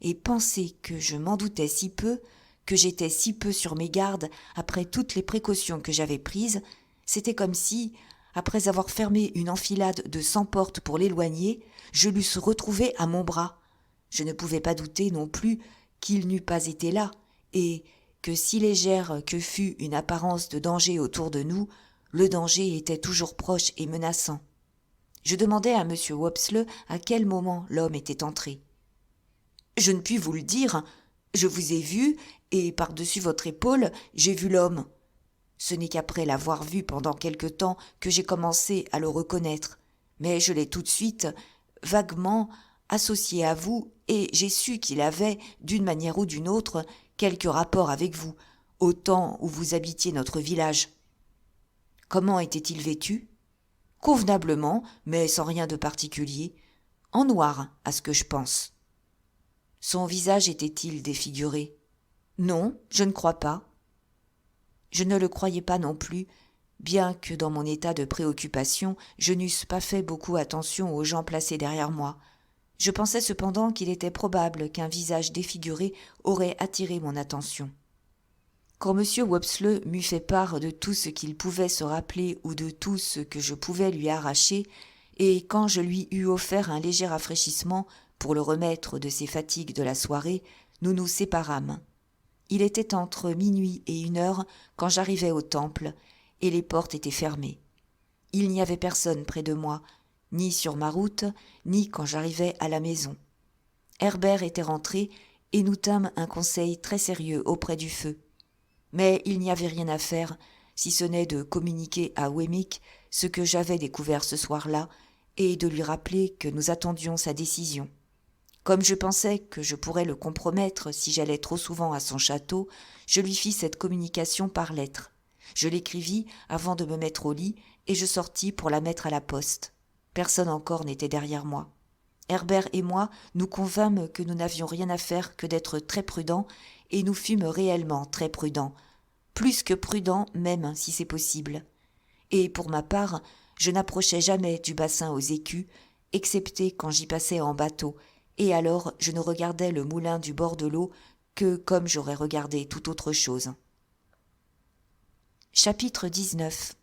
et penser que je m'en doutais si peu, que j'étais si peu sur mes gardes après toutes les précautions que j'avais prises, c'était comme si, après avoir fermé une enfilade de 100 portes pour l'éloigner, je l'eusse retrouvé à mon bras. Je ne pouvais pas douter non plus qu'il n'eût pas été là, et que si légère que fût une apparence de danger autour de nous, le danger était toujours proche et menaçant. Je demandai à M. Wopsle à quel moment l'homme était entré. « Je ne puis vous le dire, je vous ai vu, et par-dessus votre épaule, j'ai vu l'homme. Ce n'est qu'après l'avoir vu pendant quelque temps que j'ai commencé à le reconnaître, mais je l'ai tout de suite, vaguement, associé à vous, et j'ai su qu'il avait, d'une manière ou d'une autre, quelque rapport avec vous, au temps où vous habitiez notre village. Comment était-il vêtu ? Convenablement, mais sans rien de particulier, en noir, à ce que je pense. Son visage était-il défiguré ? Non, je ne crois pas. Je ne le croyais pas non plus, bien que dans mon état de préoccupation, je n'eusse pas fait beaucoup attention aux gens placés derrière moi. Je pensais cependant qu'il était probable qu'un visage défiguré aurait attiré mon attention. Quand M. Wopsle m'eut fait part de tout ce qu'il pouvait se rappeler ou de tout ce que je pouvais lui arracher, et quand je lui eus offert un léger rafraîchissement pour le remettre de ses fatigues de la soirée, nous nous séparâmes. Il était entre minuit et 1 heure quand j'arrivai au temple, et les portes étaient fermées. Il n'y avait personne près de moi, ni sur ma route, ni quand j'arrivai à la maison. Herbert était rentré, et nous tînmes un conseil très sérieux auprès du feu. Mais il n'y avait rien à faire, si ce n'est de communiquer à Wemmick ce que j'avais découvert ce soir-là, et de lui rappeler que nous attendions sa décision. Comme je pensais que je pourrais le compromettre si j'allais trop souvent à son château, je lui fis cette communication par lettre. Je l'écrivis avant de me mettre au lit, et je sortis pour la mettre à la poste. Personne encore n'était derrière moi. Herbert et moi nous convînmes que nous n'avions rien à faire que d'être très prudents, et nous fûmes réellement très prudents, plus que prudents même si c'est possible. Et pour ma part, je n'approchais jamais du bassin aux écus, excepté quand j'y passais en bateau, et alors je ne regardais le moulin du bord de l'eau que comme j'aurais regardé toute autre chose. Chapitre 19.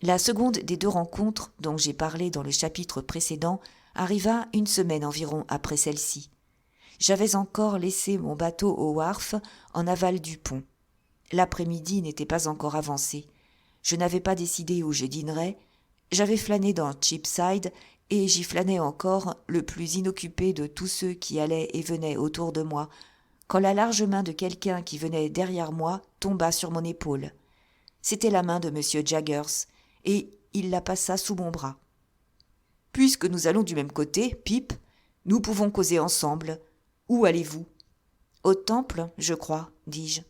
La seconde des 2 rencontres dont j'ai parlé dans le chapitre précédent arriva 1 semaine environ après celle-ci. J'avais encore laissé mon bateau au wharf en aval du pont. L'après-midi n'était pas encore avancé. Je n'avais pas décidé où je dînerais. J'avais flâné dans Cheapside, et j'y flânais encore, le plus inoccupé de tous ceux qui allaient et venaient autour de moi, quand la large main de quelqu'un qui venait derrière moi tomba sur mon épaule. C'était la main de M. Jaggers, et il la passa sous mon bras. « Puisque nous allons du même côté, Pip, nous pouvons causer ensemble. Où allez-vous ?»« Au temple, je crois, dis-je. »«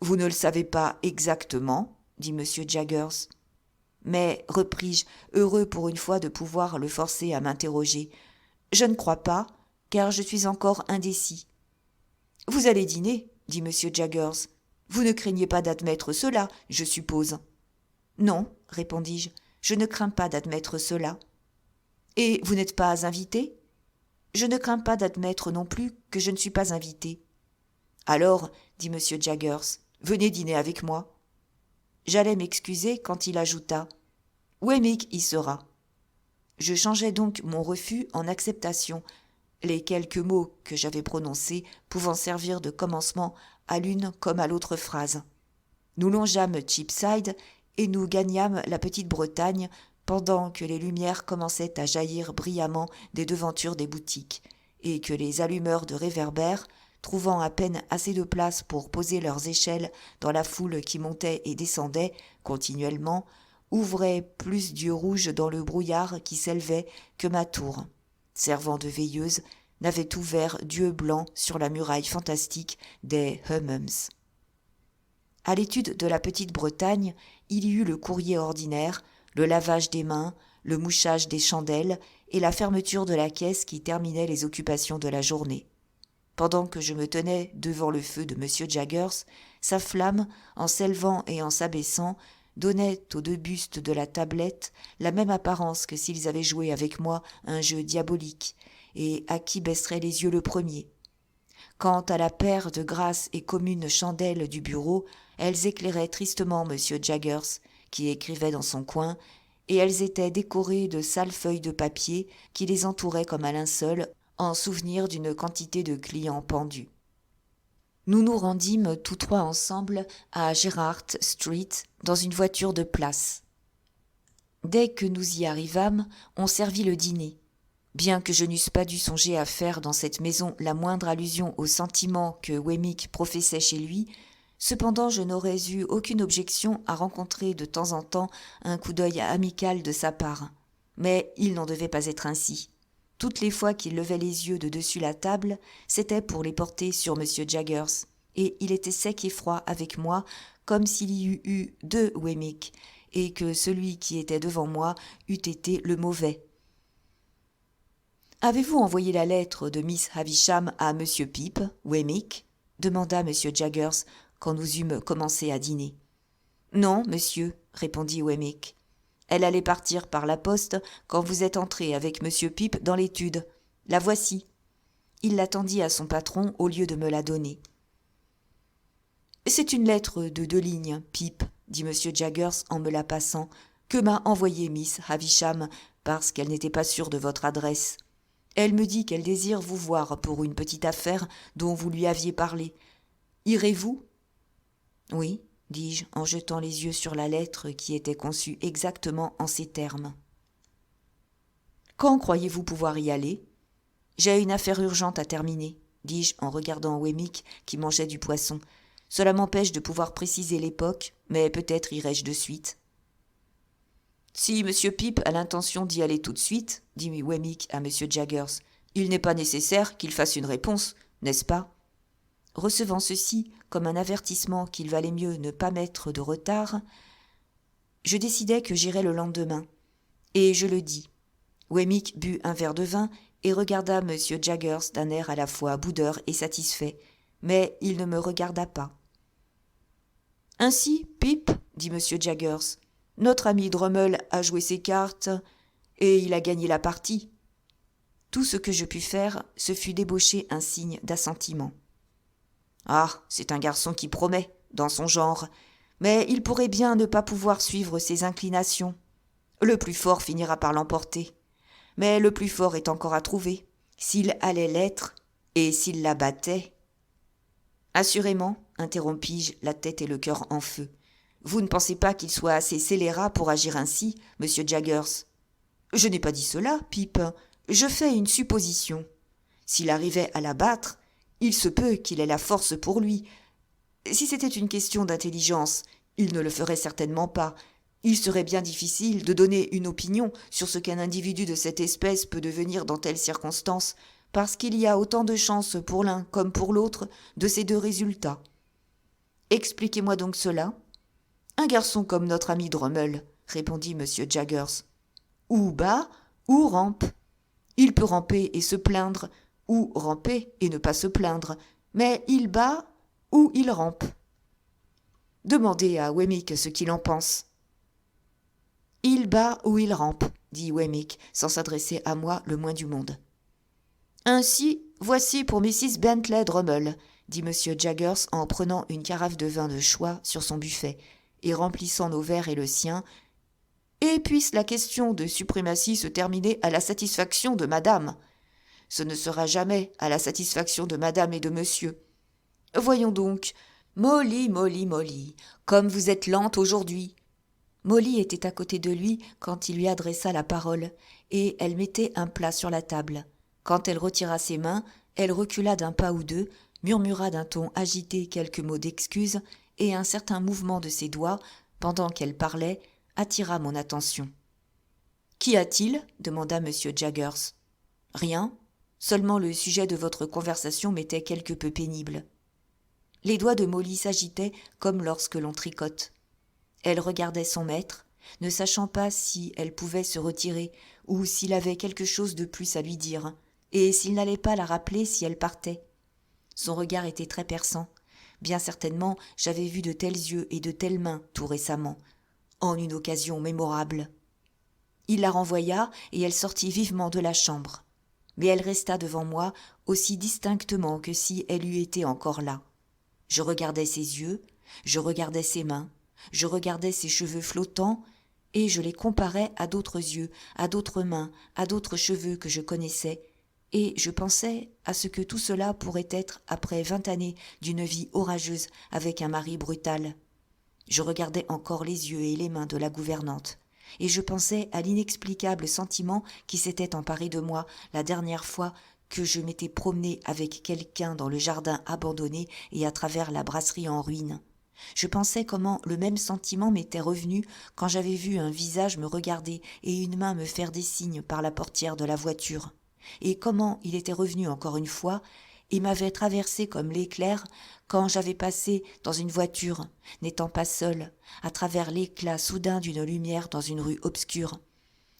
Vous ne le savez pas exactement, dit M. Jaggers. »« Mais, repris-je, heureux pour une fois de pouvoir le forcer à m'interroger, je ne crois pas, car je suis encore indécis. »« Vous allez dîner, dit M. Jaggers. Vous ne craignez pas d'admettre cela, je suppose. »« Non, répondis-je, je ne crains pas d'admettre cela. »« Et vous n'êtes pas invité ? » ?»« Je ne crains pas d'admettre non plus que je ne suis pas invité. »« Alors, dit M. Jaggers, venez dîner avec moi. » J'allais m'excuser quand il ajouta « Wemmick y sera. » Je changeai donc mon refus en acceptation, les quelques mots que j'avais prononcés pouvant servir de commencement à l'une comme à l'autre phrase. Nous longeâmes Cheapside et nous gagnâmes la petite Bretagne pendant que les lumières commençaient à jaillir brillamment des devantures des boutiques et que les allumeurs de réverbères, trouvant à peine assez de place pour poser leurs échelles dans la foule qui montait et descendait continuellement, ouvraient plus d'yeux rouges dans le brouillard qui s'élevait que ma tour, servant de veilleuse, n'avait ouvert d'yeux blancs sur la muraille fantastique des Hummums. À l'étude de la petite Bretagne, il y eut le courrier ordinaire, le lavage des mains, le mouchage des chandelles et la fermeture de la caisse qui terminait les occupations de la journée. Pendant que je me tenais devant le feu de M. Jaggers, sa flamme, en s'élevant et en s'abaissant, donnait aux 2 bustes de la tablette la même apparence que s'ils avaient joué avec moi un jeu diabolique, et à qui baisserait les yeux le premier. Quant à la paire de grasses et communes chandelles du bureau, elles éclairaient tristement M. Jaggers, qui écrivait dans son coin, et elles étaient décorées de sales feuilles de papier qui les entouraient comme un linceul, en souvenir d'une quantité de clients pendus. Nous nous rendîmes tous 3 ensemble à Gerrard Street dans une voiture de place. Dès que nous y arrivâmes, on servit le dîner. Bien que je n'eusse pas dû songer à faire dans cette maison la moindre allusion aux sentiments que Wemmick professait chez lui, cependant je n'aurais eu aucune objection à rencontrer de temps en temps un coup d'œil amical de sa part. Mais il n'en devait pas être ainsi. Toutes les fois qu'il levait les yeux de dessus la table, c'était pour les porter sur M. Jaggers, et il était sec et froid avec moi, comme s'il y eût eu 2 Wemmick, et que celui qui était devant moi eût été le mauvais. « Avez-vous envoyé la lettre de Miss Havisham à M. Pip, Wemmick ?» demanda M. Jaggers quand nous eûmes commencé à dîner. « Non, monsieur, répondit Wemmick. Elle allait partir par la poste quand vous êtes entré avec monsieur Pip dans l'étude. La voici. Il la tendit à son patron au lieu de me la donner. C'est une lettre de 2 lignes, Pip, dit monsieur Jaggers en me la passant, que m'a envoyée Miss Havisham parce qu'elle n'était pas sûre de votre adresse. Elle me dit qu'elle désire vous voir pour une petite affaire dont vous lui aviez parlé. Irez-vous ? Oui, dis-je en jetant les yeux sur la lettre qui était conçue exactement en ces termes. Quand croyez-vous pouvoir y aller ? J'ai une affaire urgente à terminer, dis-je en regardant Wemmick qui mangeait du poisson. Cela m'empêche de pouvoir préciser l'époque, mais peut-être irai-je de suite. Si M. Pip a l'intention d'y aller tout de suite, dit Wemmick à M. Jaggers, il n'est pas nécessaire qu'il fasse une réponse, n'est-ce pas ? Recevant ceci comme un avertissement qu'il valait mieux ne pas mettre de retard, je décidai que j'irais le lendemain, et je le dis. Wemmick but un verre de vin et regarda M. Jaggers d'un air à la fois boudeur et satisfait, mais il ne me regarda pas. « Ainsi, Pip, dit M. Jaggers, notre ami Drummle a joué ses cartes et il a gagné la partie. » Tout ce que je pus faire, ce fut débaucher un signe d'assentiment. « Ah, c'est un garçon qui promet, dans son genre, mais il pourrait bien ne pas pouvoir suivre ses inclinations. Le plus fort finira par l'emporter. Mais le plus fort est encore à trouver, s'il allait l'être, et s'il la battait. » « Assurément, interrompis-je, la tête et le cœur en feu. Vous ne pensez pas qu'il soit assez scélérat pour agir ainsi, monsieur Jaggers ? Je n'ai pas dit cela, Pip. Je fais une supposition. S'il arrivait à la battre, il se peut qu'il ait la force pour lui. Si c'était une question d'intelligence, il ne le ferait certainement pas. Il serait bien difficile de donner une opinion sur ce qu'un individu de cette espèce peut devenir dans telles circonstances, parce qu'il y a autant de chances pour l'un comme pour l'autre de ces deux résultats. Expliquez-moi donc cela. Un garçon comme notre ami Drummle, répondit M. Jaggers, ou bat, ou rampe. Il peut ramper et se plaindre, ou ramper et ne pas se plaindre, mais il bat ou il rampe. Demandez à Wemmick ce qu'il en pense. Il bat ou il rampe, dit Wemmick, sans s'adresser à moi le moins du monde. Ainsi, voici pour Mrs. Bentley Drummle, dit M. Jaggers en prenant une carafe de vin de choix sur son buffet et remplissant nos verres et le sien. Et puisse la question de suprématie se terminer à la satisfaction de madame. Ce ne sera jamais à la satisfaction de madame et de monsieur. Voyons donc, Molly, Molly, Molly, comme vous êtes lente aujourd'hui. Molly était à côté de lui quand il lui adressa la parole, et elle mettait un plat sur la table. Quand elle retira ses mains, elle recula d'un pas ou deux, murmura d'un ton agité quelques mots d'excuse, et un certain mouvement de ses doigts, pendant qu'elle parlait, attira mon attention. « Qu'y a-t-il » demanda M. Jaggers. « Rien. Seulement le sujet de votre conversation m'était quelque peu pénible. » Les doigts de Molly s'agitaient comme lorsque l'on tricote. Elle regardait son maître, ne sachant pas si elle pouvait se retirer ou s'il avait quelque chose de plus à lui dire, et s'il n'allait pas la rappeler si elle partait. Son regard était très perçant. Bien certainement, j'avais vu de tels yeux et de telles mains tout récemment, en une occasion mémorable. Il la renvoya et elle sortit vivement de la chambre. Mais elle resta devant moi aussi distinctement que si elle eût été encore là. Je regardais ses yeux, je regardais ses mains, je regardais ses cheveux flottants, et je les comparais à d'autres yeux, à d'autres mains, à d'autres cheveux que je connaissais, et je pensais à ce que tout cela pourrait être après 20 années d'une vie orageuse avec un mari brutal. Je regardais encore les yeux et les mains de la gouvernante, et je pensais à l'inexplicable sentiment qui s'était emparé de moi la dernière fois que je m'étais promenée avec quelqu'un dans le jardin abandonné et à travers la brasserie en ruine. Je pensais comment le même sentiment m'était revenu quand j'avais vu un visage me regarder et une main me faire des signes par la portière de la voiture, et comment il était revenu encore une fois et m'avait traversé comme l'éclair quand j'avais passé dans une voiture, n'étant pas seule, à travers l'éclat soudain d'une lumière dans une rue obscure.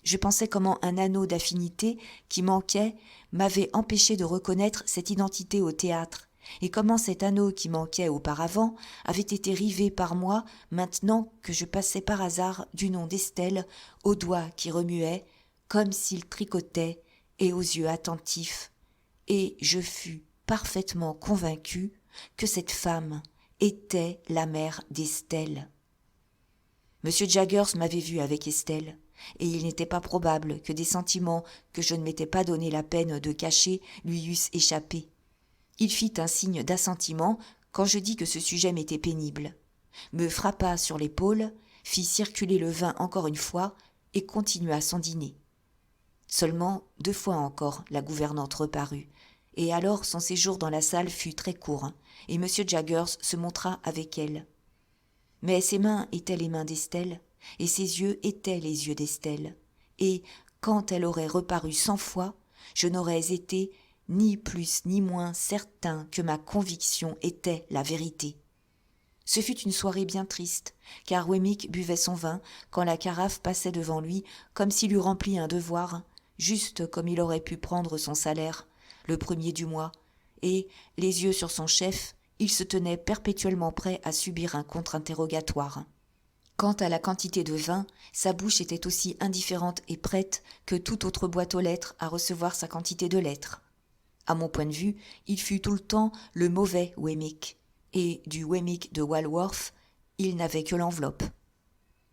Je pensais comment un anneau d'affinité qui manquait m'avait empêché de reconnaître cette identité au théâtre, et comment cet anneau qui manquait auparavant avait été rivé par moi maintenant que je passais par hasard du nom d'Estelle aux doigts qui remuaient comme s'ils tricotaient et aux yeux attentifs, et je fus parfaitement convaincu que cette femme était la mère d'Estelle. M. Jaggers m'avait vu avec Estelle, et il n'était pas probable que des sentiments que je ne m'étais pas donné la peine de cacher lui eussent échappé. Il fit un signe d'assentiment quand je dis que ce sujet m'était pénible, me frappa sur l'épaule, fit circuler le vin encore une fois et continua son dîner. Seulement 2 fois encore la gouvernante reparut, et alors son séjour dans la salle fut très court, et M. Jaggers se montra avec elle. Mais ses mains étaient les mains d'Estelle, et ses yeux étaient les yeux d'Estelle, et quand elle aurait reparu 100 fois, je n'aurais été ni plus ni moins certain que ma conviction était la vérité. Ce fut une soirée bien triste, car Wemmick buvait son vin quand la carafe passait devant lui comme s'il eût rempli un devoir, juste comme il aurait pu prendre son salaire, le 1er du mois, et, les yeux sur son chef, il se tenait perpétuellement prêt à subir un contre-interrogatoire. Quant à la quantité de vin, sa bouche était aussi indifférente et prête que toute autre boîte aux lettres à recevoir sa quantité de lettres. À mon point de vue, il fut tout le temps le mauvais Wemmick, et du Wemmick de Walworth, il n'avait que l'enveloppe.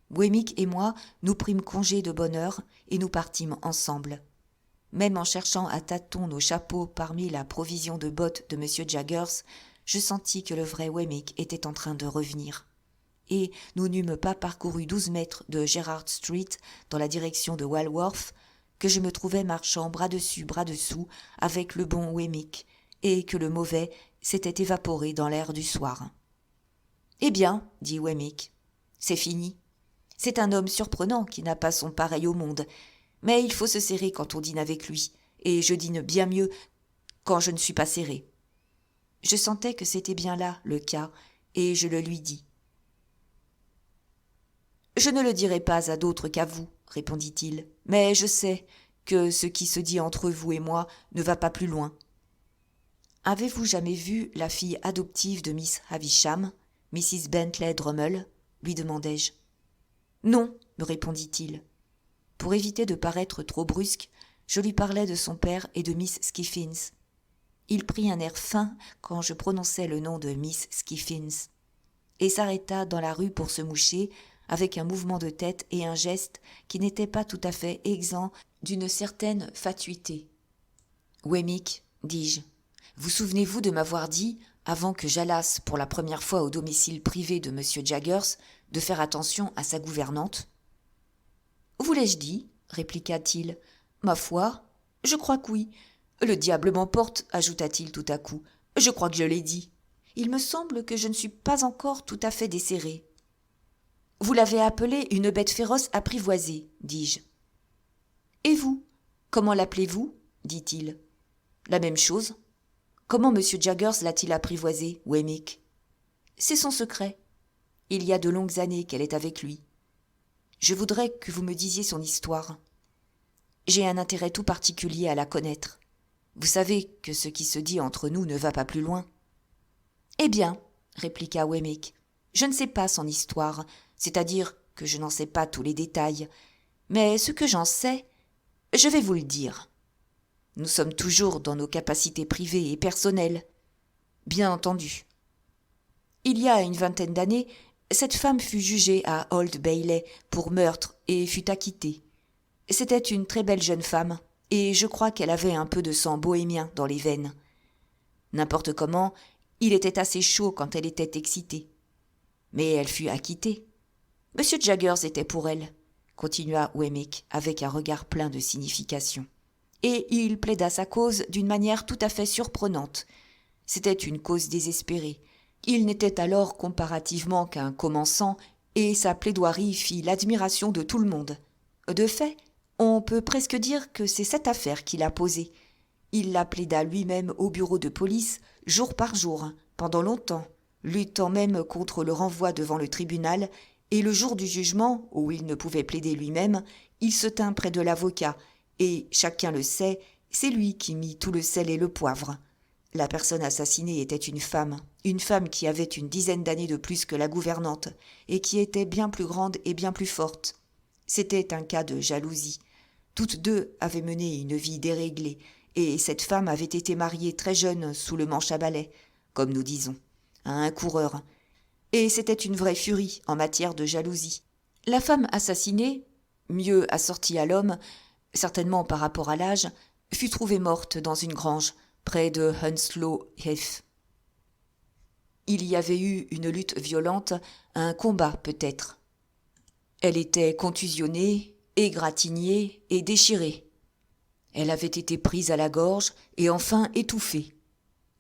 Wemmick et moi, nous prîmes congé de bonne heure et nous partîmes ensemble. Même en cherchant à tâtons nos chapeaux parmi la provision de bottes de M. Jaggers, je sentis que le vrai Wemmick était en train de revenir. Et nous n'eûmes pas parcouru 12 mètres de Gerrard Street dans la direction de Walworth que je me trouvais marchant bras dessus bras dessous avec le bon Wemmick, et que le mauvais s'était évaporé dans l'air du soir. « Eh bien, dit Wemmick, c'est fini. C'est un homme surprenant qui n'a pas son pareil au monde, mais il faut se serrer quand on dîne avec lui, et je dîne bien mieux quand je ne suis pas serré. » Je sentais que c'était bien là le cas, et je le lui dis. « Je ne le dirai pas à d'autres qu'à vous, répondit-il, mais je sais que ce qui se dit entre vous et moi ne va pas plus loin. Avez-vous jamais vu la fille adoptive de Miss Havisham, Mrs. Bentley Drummle ? Lui demandai-je. Non, me répondit-il. Pour éviter de paraître trop brusque, je lui parlai de son père et de Miss Skiffins. Il prit un air fin quand je prononçai le nom de Miss Skiffins, et s'arrêta dans la rue pour se moucher, avec un mouvement de tête et un geste qui n'était pas tout à fait exempt d'une certaine fatuité. « Wemmick, dis-je, vous souvenez-vous de m'avoir dit, avant que j'allasse pour la première fois au domicile privé de M. Jaggers, de faire attention à sa gouvernante ?»« Vous l'ai-je dit ?» répliqua-t-il. « Ma foi, je crois que oui. Le diable m'emporte, ajouta-t-il tout à coup. Je crois que je l'ai dit. Il me semble que je ne suis pas encore tout à fait desserré. »« Vous l'avez appelée une bête féroce apprivoisée, dis-je. »« Et vous, comment l'appelez-vous » dit-il. « La même chose. Comment M. Jaggers l'a-t-il apprivoisée, Wemmick ? C'est son secret. Il y a de longues années qu'elle est avec lui. Je voudrais que vous me disiez son histoire. J'ai un intérêt tout particulier à la connaître. Vous savez que ce qui se dit entre nous ne va pas plus loin. »« Eh bien, répliqua Wemmick, je ne sais pas son histoire, c'est-à-dire que je n'en sais pas tous les détails, mais ce que j'en sais, je vais vous le dire. Nous sommes toujours dans nos capacités privées et personnelles. Bien entendu. Il y a une 20aine d'années, cette femme fut jugée à Old Bailey pour meurtre et fut acquittée. C'était une très belle jeune femme, et je crois qu'elle avait un peu de sang bohémien dans les veines. N'importe comment, il était assez chaud quand elle était excitée. Mais elle fut acquittée. M. Jaggers était pour elle, continua Wemmick avec un regard plein de signification. Et il plaida sa cause d'une manière tout à fait surprenante. C'était une cause désespérée. Il n'était alors comparativement qu'un commençant, et sa plaidoirie fit l'admiration de tout le monde. De fait, on peut presque dire que c'est cette affaire qu'il a posée. Il la plaida lui-même au bureau de police, jour par jour, pendant longtemps, luttant même contre le renvoi devant le tribunal, et le jour du jugement, où il ne pouvait plaider lui-même, il se tint près de l'avocat, et, chacun le sait, c'est lui qui mit tout le sel et le poivre. La personne assassinée était une femme qui avait une dizaine d'années de plus que la gouvernante, et qui était bien plus grande et bien plus forte. C'était un cas de jalousie. Toutes deux avaient mené une vie déréglée, et cette femme avait été mariée très jeune sous le manche à balai, comme nous disons, à un coureur. Et c'était une vraie furie en matière de jalousie. La femme assassinée, mieux assortie à l'homme, certainement par rapport à l'âge, fut trouvée morte dans une grange, près de Hounslow Heath. Il y avait eu une lutte violente, un combat peut-être. Elle était contusionnée, égratignée et déchirée. Elle avait été prise à la gorge et enfin étouffée.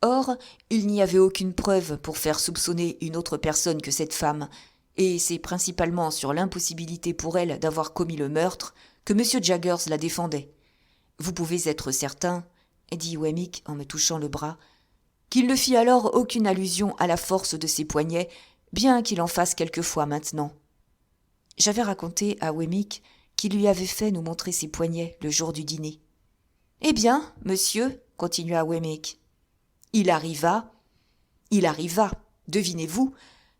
Or, il n'y avait aucune preuve pour faire soupçonner une autre personne que cette femme, et c'est principalement sur l'impossibilité pour elle d'avoir commis le meurtre que M. Jaggers la défendait. Vous pouvez être certain, dit Wemmick en me touchant le bras, qu'il ne fit alors aucune allusion à la force de ses poignets, bien qu'il en fasse quelquefois maintenant. J'avais raconté à Wemmick qu'il lui avait fait nous montrer ses poignets le jour du dîner. « Eh bien, monsieur, continua Wemmick, il arriva, devinez-vous,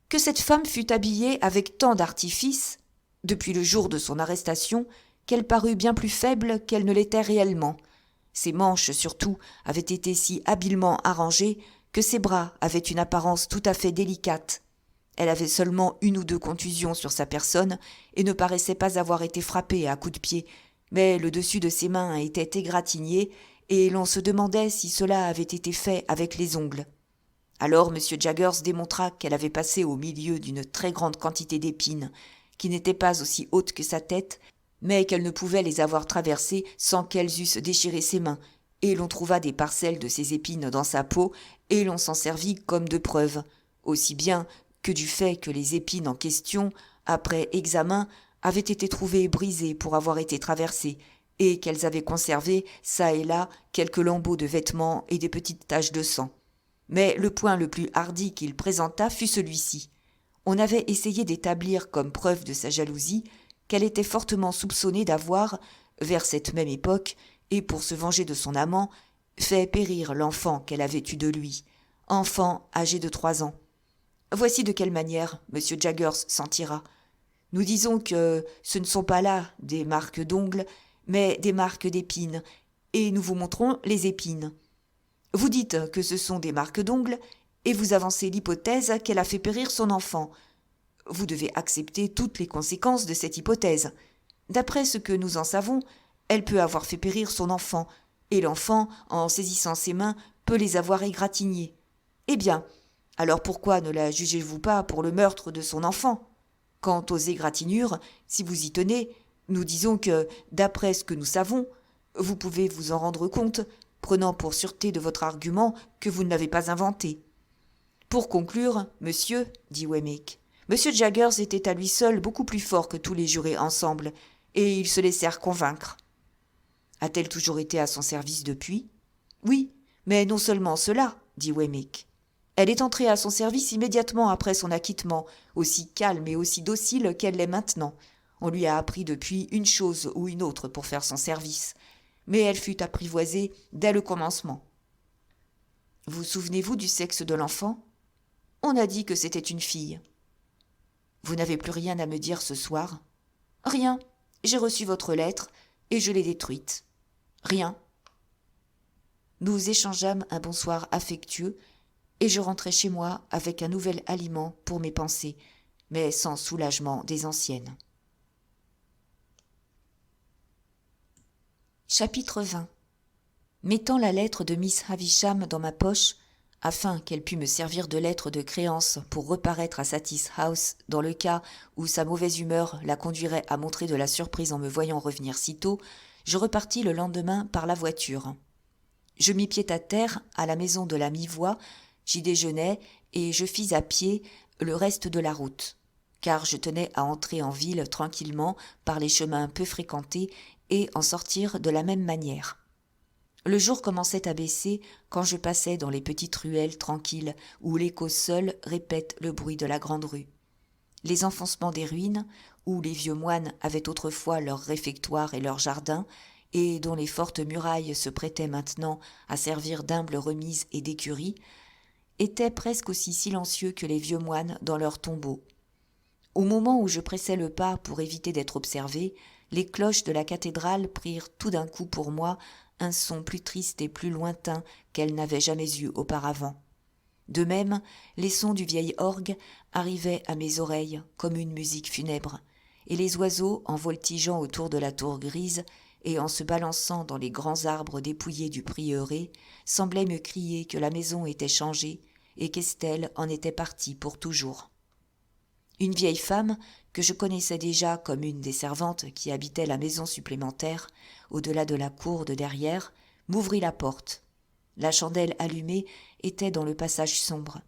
que cette femme fut habillée avec tant d'artifice, depuis le jour de son arrestation, qu'elle parut bien plus faible qu'elle ne l'était réellement. Ses manches, surtout, avaient été si habilement arrangées que ses bras avaient une apparence tout à fait délicate. Elle avait seulement une ou deux contusions sur sa personne et ne paraissait pas avoir été frappée à coups de pied, mais le dessus de ses mains était égratigné et l'on se demandait si cela avait été fait avec les ongles. Alors M. Jaggers démontra qu'elle avait passé au milieu d'une très grande quantité d'épines, qui n'étaient pas aussi hautes que sa tête, mais qu'elle ne pouvait les avoir traversées sans qu'elles eussent déchiré ses mains, et l'on trouva des parcelles de ces épines dans sa peau, et l'on s'en servit comme de preuve, aussi bien que du fait que les épines en question, après examen, avaient été trouvées brisées pour avoir été traversées, et qu'elles avaient conservé, çà et là, quelques lambeaux de vêtements et des petites taches de sang. Mais le point le plus hardi qu'il présenta fut celui-ci. On avait essayé d'établir comme preuve de sa jalousie qu'elle était fortement soupçonnée d'avoir, vers cette même époque, et pour se venger de son amant, fait périr l'enfant qu'elle avait eu de lui, enfant âgé de 3 ans. Voici de quelle manière M. Jaggers s'en tira. Nous disons que ce ne sont pas là des marques d'ongles, mais des marques d'épines, et nous vous montrons les épines. Vous dites que ce sont des marques d'ongles, et vous avancez l'hypothèse qu'elle a fait périr son enfant. Vous devez accepter toutes les conséquences de cette hypothèse. D'après ce que nous en savons, elle peut avoir fait périr son enfant, et l'enfant, en saisissant ses mains, peut les avoir égratignés. Eh bien, alors pourquoi ne la jugez-vous pas pour le meurtre de son enfant ? Quant aux égratignures, si vous y tenez, nous disons que, d'après ce que nous savons, vous pouvez vous en rendre compte, prenant pour sûreté de votre argument que vous ne l'avez pas inventé. Pour conclure, monsieur, dit Wemmick, M. Jaggers était à lui seul beaucoup plus fort que tous les jurés ensemble, et ils se laissèrent convaincre. A-t-elle toujours été à son service depuis ? Oui, mais non seulement cela, dit Wemmick. Elle est entrée à son service immédiatement après son acquittement, aussi calme et aussi docile qu'elle l'est maintenant. On lui a appris depuis une chose ou une autre pour faire son service, mais elle fut apprivoisée dès le commencement. Vous souvenez-vous du sexe de l'enfant ? On a dit que c'était une fille. Vous n'avez plus rien à me dire ce soir ? Rien. J'ai reçu votre lettre et je l'ai détruite. Rien. Nous échangeâmes un bonsoir affectueux et je rentrai chez moi avec un nouvel aliment pour mes pensées, mais sans soulagement des anciennes. Chapitre 20. Mettant la lettre de Miss Havisham dans ma poche, afin qu'elle pût me servir de lettre de créance pour reparaître à Satis House dans le cas où sa mauvaise humeur la conduirait à montrer de la surprise en me voyant revenir si tôt, je repartis le lendemain par la voiture. Je mis pied à terre à la maison de la mi-voix, j'y déjeunai et je fis à pied le reste de la route, car je tenais à entrer en ville tranquillement par les chemins peu fréquentés et en sortir de la même manière. Le jour commençait à baisser quand je passais dans les petites ruelles tranquilles où l'écho seul répète le bruit de la grande rue. Les enfoncements des ruines, où les vieux moines avaient autrefois leur réfectoire et leur jardin, et dont les fortes murailles se prêtaient maintenant à servir d'humble remise et d'écurie, était presque aussi silencieux que les vieux moines dans leurs tombeaux. Au moment où je pressais le pas pour éviter d'être observé, les cloches de la cathédrale prirent tout d'un coup pour moi un son plus triste et plus lointain qu'elles n'avaient jamais eu auparavant. De même, les sons du vieil orgue arrivaient à mes oreilles comme une musique funèbre, et les oiseaux, en voltigeant autour de la tour grise et en se balançant dans les grands arbres dépouillés du prieuré, semblaient me crier que la maison était changée et qu'Estelle en était partie pour toujours. Une vieille femme, que je connaissais déjà comme une des servantes qui habitaient la maison supplémentaire, au-delà de la cour de derrière, m'ouvrit la porte. La chandelle allumée était dans le passage sombre.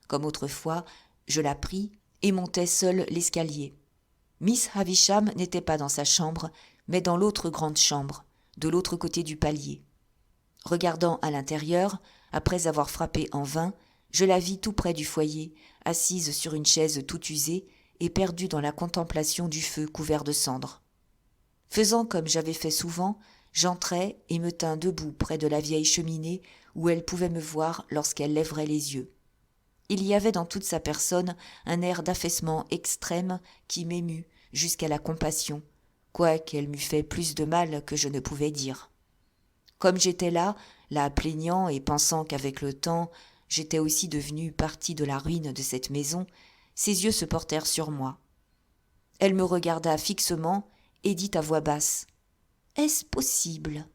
Comme autrefois, je la pris et montai seule l'escalier. Miss Havisham n'était pas dans sa chambre, mais dans l'autre grande chambre, de l'autre côté du palier. Regardant à l'intérieur, après avoir frappé en vain, je la vis tout près du foyer, assise sur une chaise toute usée et perdue dans la contemplation du feu couvert de cendres. Faisant comme j'avais fait souvent, j'entrai et me tins debout près de la vieille cheminée où elle pouvait me voir lorsqu'elle lèverait les yeux. Il y avait dans toute sa personne un air d'affaissement extrême qui m'émut jusqu'à la compassion, quoiqu'elle m'eût fait plus de mal que je ne pouvais dire. Comme j'étais là, la plaignant et pensant qu'avec le temps, j'étais aussi devenue partie de la ruine de cette maison, ses yeux se portèrent sur moi. Elle me regarda fixement et dit à voix basse : « Est-ce possible ? » ?»«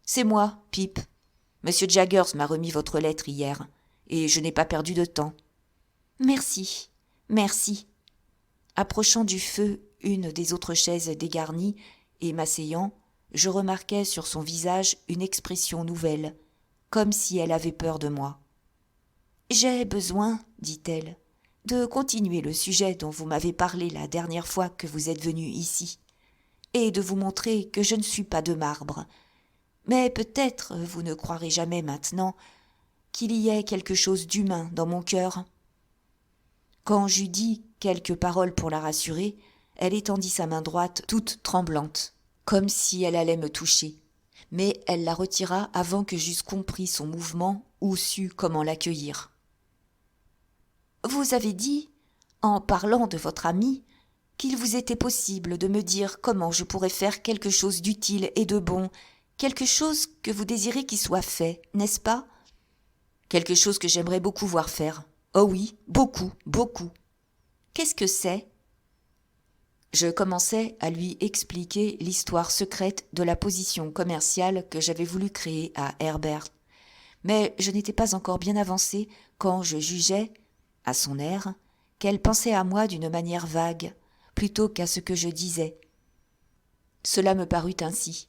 C'est moi, Pip. Monsieur Jaggers m'a remis votre lettre hier, et je n'ai pas perdu de temps. »« Merci, merci. » Approchant du feu une des autres chaises dégarnies et m'asseyant, je remarquai sur son visage une expression nouvelle, comme si elle avait peur de moi. « J'ai besoin, dit-elle, de continuer le sujet dont vous m'avez parlé la dernière fois que vous êtes venu ici, et de vous montrer que je ne suis pas de marbre. Mais peut-être vous ne croirez jamais maintenant qu'il y ait quelque chose d'humain dans mon cœur. » Quand j'eus dit quelques paroles pour la rassurer, elle étendit sa main droite toute tremblante, comme si elle allait me toucher. Mais elle la retira avant que j'eusse compris son mouvement ou su comment l'accueillir. « Vous avez dit, en parlant de votre ami, qu'il vous était possible de me dire comment je pourrais faire quelque chose d'utile et de bon, quelque chose que vous désirez qu'il soit fait, n'est-ce pas ? Quelque chose que j'aimerais beaucoup voir faire. Oh oui, beaucoup, beaucoup. Qu'est-ce que c'est ? Je commençais à lui expliquer l'histoire secrète de la position commerciale que j'avais voulu créer à Herbert. Mais je n'étais pas encore bien avancée quand je jugeais, à son air, qu'elle pensait à moi d'une manière vague, plutôt qu'à ce que je disais. Cela me parut ainsi,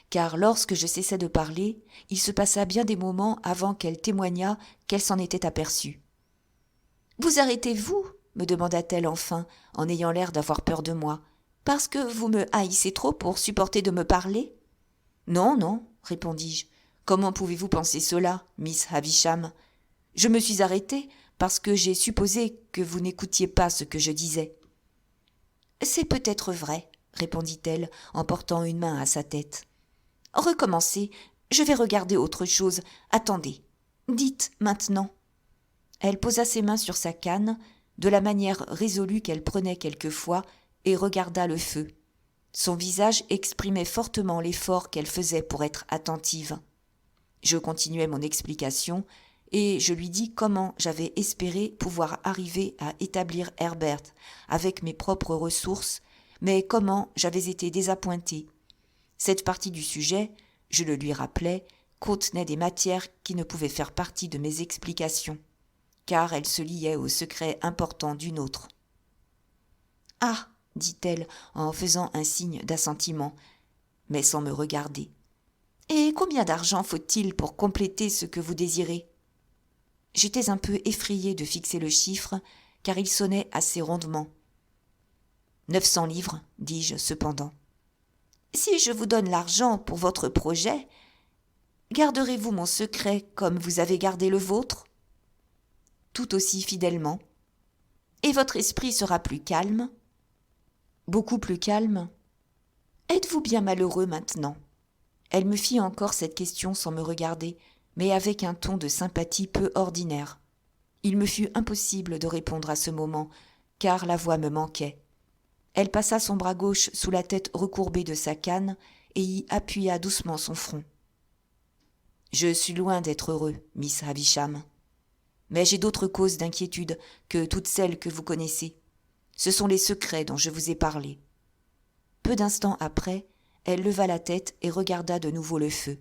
car lorsque je cessai de parler, il se passa bien des moments avant qu'elle témoignât qu'elle s'en était aperçue. « Vous arrêtez-vous ? » me demanda-t-elle enfin, en ayant l'air d'avoir peur de moi, « parce que vous me haïssez trop pour supporter de me parler ?»« Non, non, répondis-je. Comment pouvez-vous penser cela, Miss Havisham ? Je me suis arrêtée parce que j'ai supposé que vous n'écoutiez pas ce que je disais. »« C'est peut-être vrai, » répondit-elle en portant une main à sa tête. « Recommencez, je vais regarder autre chose. Attendez, dites maintenant. » Elle posa ses mains sur sa canne, de la manière résolue qu'elle prenait quelquefois, et regarda le feu. Son visage exprimait fortement l'effort qu'elle faisait pour être attentive. Je continuai mon explication, et je lui dis comment j'avais espéré pouvoir arriver à établir Herbert avec mes propres ressources, mais comment j'avais été désappointée. Cette partie du sujet, je le lui rappelai, contenait des matières qui ne pouvaient faire partie de mes explications, car elle se liait au secret important d'une autre. « Ah !» dit-elle en faisant un signe d'assentiment, mais sans me regarder. « Et combien d'argent faut-il pour compléter ce que vous désirez ?» J'étais un peu effrayée de fixer le chiffre, car il sonnait assez rondement. « 900 livres, dis-je cependant. « Si je vous donne l'argent pour votre projet, garderez-vous mon secret comme vous avez gardé le vôtre ? » Tout aussi fidèlement. « Et votre esprit sera plus calme ? » Beaucoup plus calme. « Êtes-vous bien malheureux maintenant ? Elle me fit encore cette question sans me regarder, mais avec un ton de sympathie peu ordinaire. Il me fut impossible de répondre à ce moment, car la voix me manquait. Elle passa son bras gauche sous la tête recourbée de sa canne et y appuya doucement son front. « Je suis loin d'être heureux, Miss Havisham. Mais j'ai d'autres causes d'inquiétude que toutes celles que vous connaissez. Ce sont les secrets dont je vous ai parlé. » Peu d'instants après, elle leva la tête et regarda de nouveau le feu.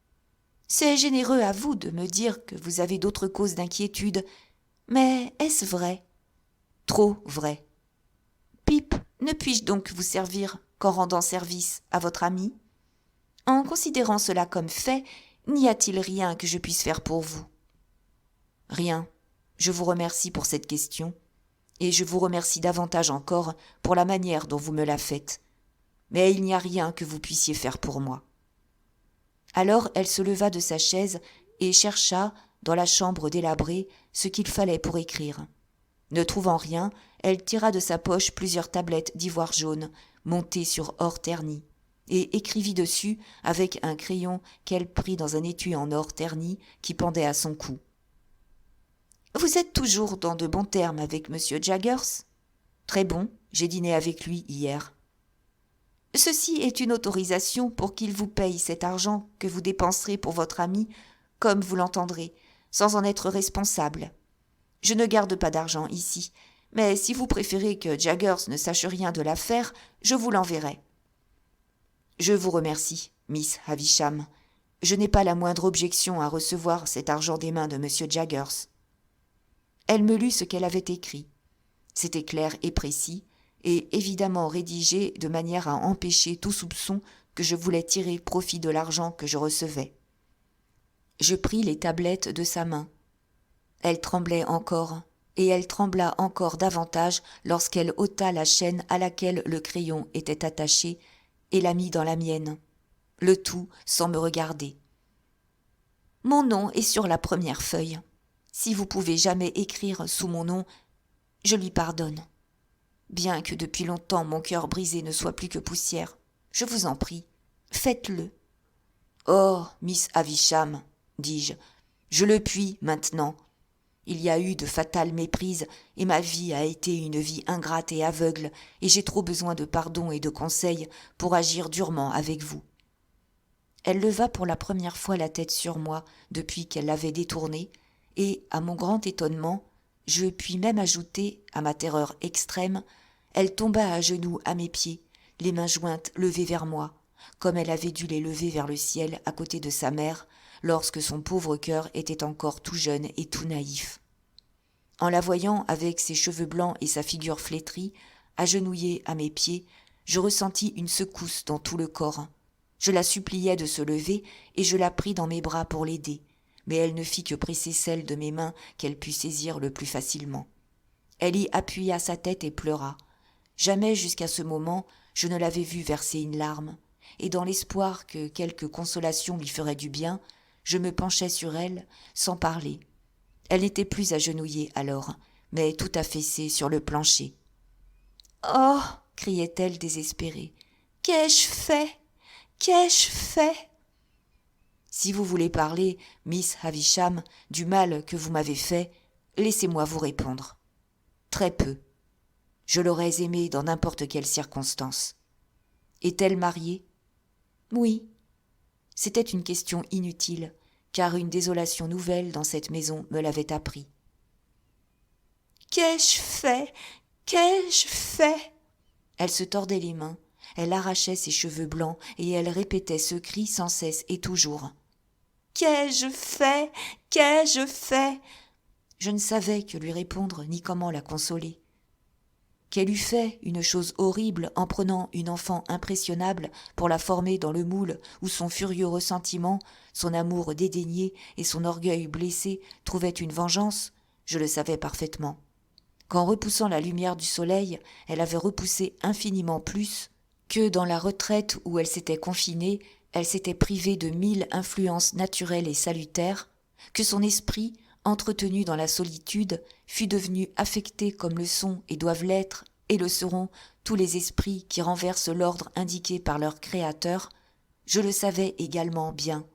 « C'est généreux à vous de me dire que vous avez d'autres causes d'inquiétude, mais est-ce vrai ? Trop vrai. Pip, ne puis-je donc vous servir qu'en rendant service à votre ami ? En considérant cela comme fait, n'y a-t-il rien que je puisse faire pour vous ? Rien. Je vous remercie pour cette question, et je vous remercie davantage encore pour la manière dont vous me la faites. Mais il n'y a rien que vous puissiez faire pour moi. Alors elle se leva de sa chaise et chercha, dans la chambre délabrée, ce qu'il fallait pour écrire. Ne trouvant rien, elle tira de sa poche plusieurs tablettes d'ivoire jaune, montées sur or terni, et écrivit dessus avec un crayon qu'elle prit dans un étui en or terni qui pendait à son cou. « Vous êtes toujours dans de bons termes avec M. Jaggers ? Très bon, j'ai dîné avec lui hier. Ceci est une autorisation pour qu'il vous paye cet argent que vous dépenserez pour votre ami, comme vous l'entendrez, sans en être responsable. Je ne garde pas d'argent ici, mais si vous préférez que Jaggers ne sache rien de l'affaire, je vous l'enverrai. » « Je vous remercie, Miss Havisham. Je n'ai pas la moindre objection à recevoir cet argent des mains de M. Jaggers. » Elle me lut ce qu'elle avait écrit. C'était clair et précis, et évidemment rédigé de manière à empêcher tout soupçon que je voulais tirer profit de l'argent que je recevais. Je pris les tablettes de sa main. Elle tremblait encore, et elle trembla encore davantage lorsqu'elle ôta la chaîne à laquelle le crayon était attaché et la mit dans la mienne, le tout sans me regarder. « Mon nom est sur la première feuille. Si vous pouvez jamais écrire sous mon nom, je lui pardonne. Bien que depuis longtemps mon cœur brisé ne soit plus que poussière, je vous en prie, faites-le. »« Oh, Miss Havisham, dis-je, je le puis maintenant. Il y a eu de fatales méprises et ma vie a été une vie ingrate et aveugle et j'ai trop besoin de pardon et de conseils pour agir durement avec vous. » Elle leva pour la première fois la tête sur moi depuis qu'elle l'avait détournée et, à mon grand étonnement, je puis même ajouter, à ma terreur extrême, elle tomba à genoux à mes pieds, les mains jointes levées vers moi, comme elle avait dû les lever vers le ciel à côté de sa mère, lorsque son pauvre cœur était encore tout jeune et tout naïf. En la voyant avec ses cheveux blancs et sa figure flétrie, agenouillée à mes pieds, je ressentis une secousse dans tout le corps. Je la suppliai de se lever et je la pris dans mes bras pour l'aider, mais elle ne fit que presser celle de mes mains qu'elle put saisir le plus facilement. Elle y appuya sa tête et pleura. Jamais jusqu'à ce moment je ne l'avais vue verser une larme, et dans l'espoir que quelque consolation lui ferait du bien, je me penchai sur elle, sans parler. Elle n'était plus agenouillée alors, mais tout affaissée sur le plancher. « Oh !» criait-elle désespérée. « Qu'ai-je fait ? Qu'ai-je fait ?» Si vous voulez parler, Miss Havisham, du mal que vous m'avez fait, laissez-moi vous répondre. Très peu. Je l'aurais aimée dans n'importe quelle circonstance. Est-elle mariée ? Oui. C'était une question inutile, car une désolation nouvelle dans cette maison me l'avait appris. Qu'ai-je fait ? Qu'ai-je fait ? Elle se tordait les mains, elle arrachait ses cheveux blancs et elle répétait ce cri sans cesse et toujours. Qu'ai-je fait ? Qu'ai-je fait ? Je ne savais que lui répondre ni comment la consoler. Qu'elle eût fait une chose horrible en prenant une enfant impressionnable pour la former dans le moule où son furieux ressentiment, son amour dédaigné et son orgueil blessé trouvaient une vengeance, je le savais parfaitement. Qu'en repoussant la lumière du soleil, elle avait repoussé infiniment plus, que dans la retraite où elle s'était confinée, elle s'était privée de 1000 influences naturelles et salutaires, que son esprit, entretenu dans la solitude, fut devenu affecté comme le sont et doivent l'être, et le seront, tous les esprits qui renversent l'ordre indiqué par leur Créateur, Je le savais également bien.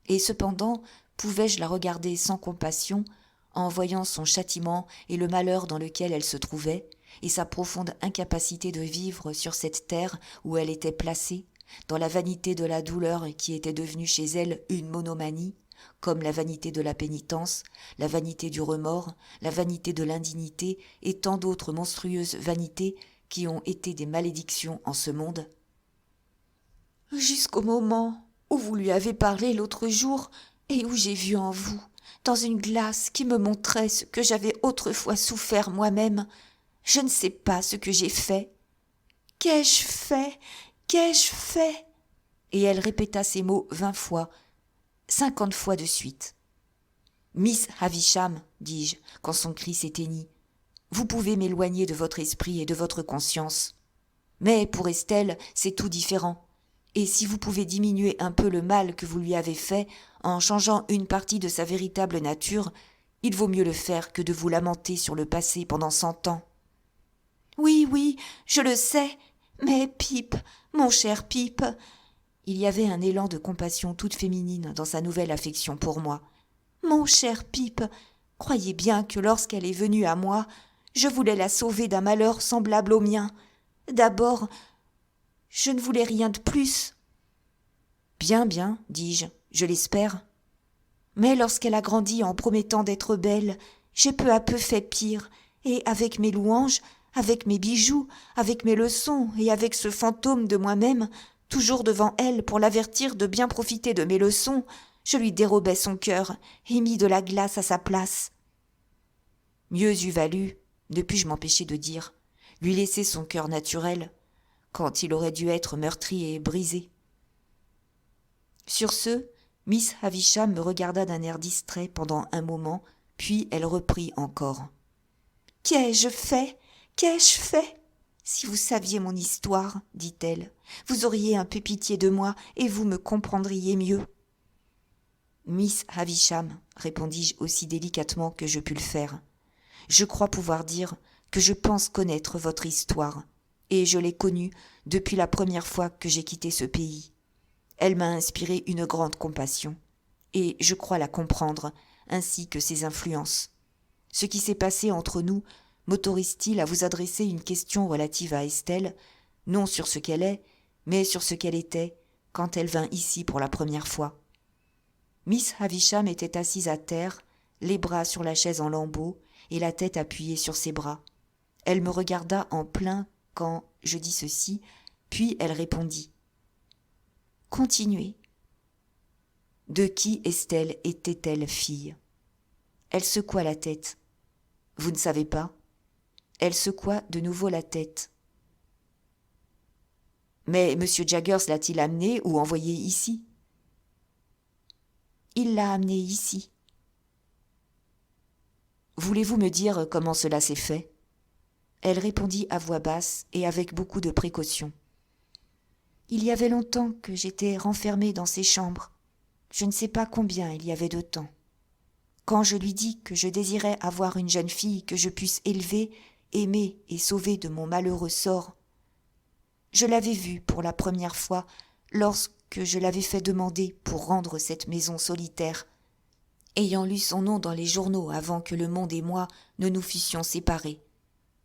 Et cependant, pouvais-je la regarder sans compassion, en voyant son châtiment et le malheur dans lequel elle se trouvait, et sa profonde incapacité de vivre sur cette terre où elle était placée, dans la vanité de la douleur qui était devenue chez elle une monomanie, comme la vanité de la pénitence, la vanité du remords, la vanité de l'indignité et tant d'autres monstrueuses vanités qui ont été des malédictions en ce monde. Jusqu'au moment où vous lui avez parlé l'autre jour et où j'ai vu en vous, dans une glace qui me montrait ce que j'avais autrefois souffert moi-même, je ne sais pas ce que j'ai fait. Qu'ai-je fait? Qu'ai-je fait? Et elle répéta ces mots 20 fois, 50 fois de suite. Miss Havisham, dis-je, quand son cri s'éteignit, vous pouvez m'éloigner de votre esprit et de votre conscience. Mais pour Estelle, c'est tout différent. Et si vous pouvez diminuer un peu le mal que vous lui avez fait en changeant une partie de sa véritable nature, il vaut mieux le faire que de vous lamenter sur le passé pendant 100 ans. Oui, oui, je le sais, mais Pip, mon cher Pip. Il y avait un élan de compassion toute féminine dans sa nouvelle affection pour moi. Mon cher Pip, croyez bien que lorsqu'elle est venue à moi, je voulais la sauver d'un malheur semblable au mien. D'abord, je ne voulais rien de plus. Bien, bien, dis-je, je l'espère. Mais lorsqu'elle a grandi en promettant d'être belle, j'ai peu à peu fait pire, et avec mes louanges, avec mes bijoux, avec mes leçons et avec ce fantôme de moi-même, toujours devant elle pour l'avertir de bien profiter de mes leçons, je lui dérobais son cœur et mis de la glace à sa place. Mieux eût valu, ne puis-je m'empêcher de dire, lui laisser son cœur naturel, quand il aurait dû être meurtri et brisé. Sur ce, Miss Havisham me regarda d'un air distrait pendant un moment, puis elle reprit encore. « Qu'ai-je fait? Qu'ai-je fait? Si vous saviez mon histoire, dit-elle, vous auriez un peu pitié de moi et vous me comprendriez mieux. » Miss Havisham, répondis-je aussi délicatement que je pus le faire, je crois pouvoir dire que je pense connaître votre histoire, et je l'ai connue depuis la première fois que j'ai quitté ce pays. Elle m'a inspiré une grande compassion, et je crois la comprendre, ainsi que ses influences. Ce qui s'est passé entre nous m'autorise-t-il à vous adresser une question relative à Estelle, non sur ce qu'elle est, mais sur ce qu'elle était quand elle vint ici pour la première fois. Miss Havisham était assise à terre, les bras sur la chaise en lambeaux et la tête appuyée sur ses bras. Elle me regarda en plein quand je dis ceci, puis elle répondit. « Continuez. » De qui Estelle était-elle fille? Elle secoua la tête. « Vous ne savez pas ?» Elle secoua de nouveau la tête. « Mais M. Jaggers l'a-t-il amenée ou envoyée ici ?»« Il l'a amenée ici. » « Voulez-vous me dire comment cela s'est fait ?» Elle répondit à voix basse et avec beaucoup de précaution. « Il y avait longtemps que j'étais renfermée dans ces chambres. Je ne sais pas combien il y avait de temps. Quand je lui dis que je désirais avoir une jeune fille que je puisse élever, aimer et sauver de mon malheureux sort, je l'avais vue pour la première fois lorsque je l'avais fait demander pour rendre cette maison solitaire, ayant lu son nom dans les journaux avant que le monde et moi ne nous fussions séparés.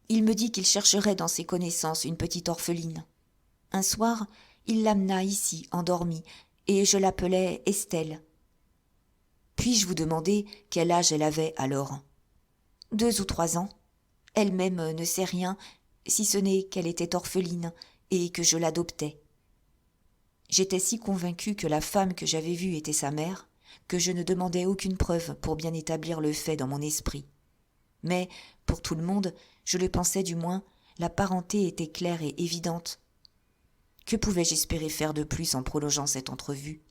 Il me dit qu'il chercherait dans ses connaissances une petite orpheline. Un soir, il l'amena ici, endormie, et je l'appelais Estelle. Puis-je vous demander quel âge elle avait alors ? 2 ou 3 ans. Elle-même ne sait rien, si ce n'est qu'elle était orpheline et que je l'adoptais. J'étais si convaincue que la femme que j'avais vue était sa mère, que je ne demandais aucune preuve pour bien établir le fait dans mon esprit. Mais, pour tout le monde, je le pensais du moins, la parenté était claire et évidente. Que pouvais-je espérer faire de plus en prolongeant cette entrevue ?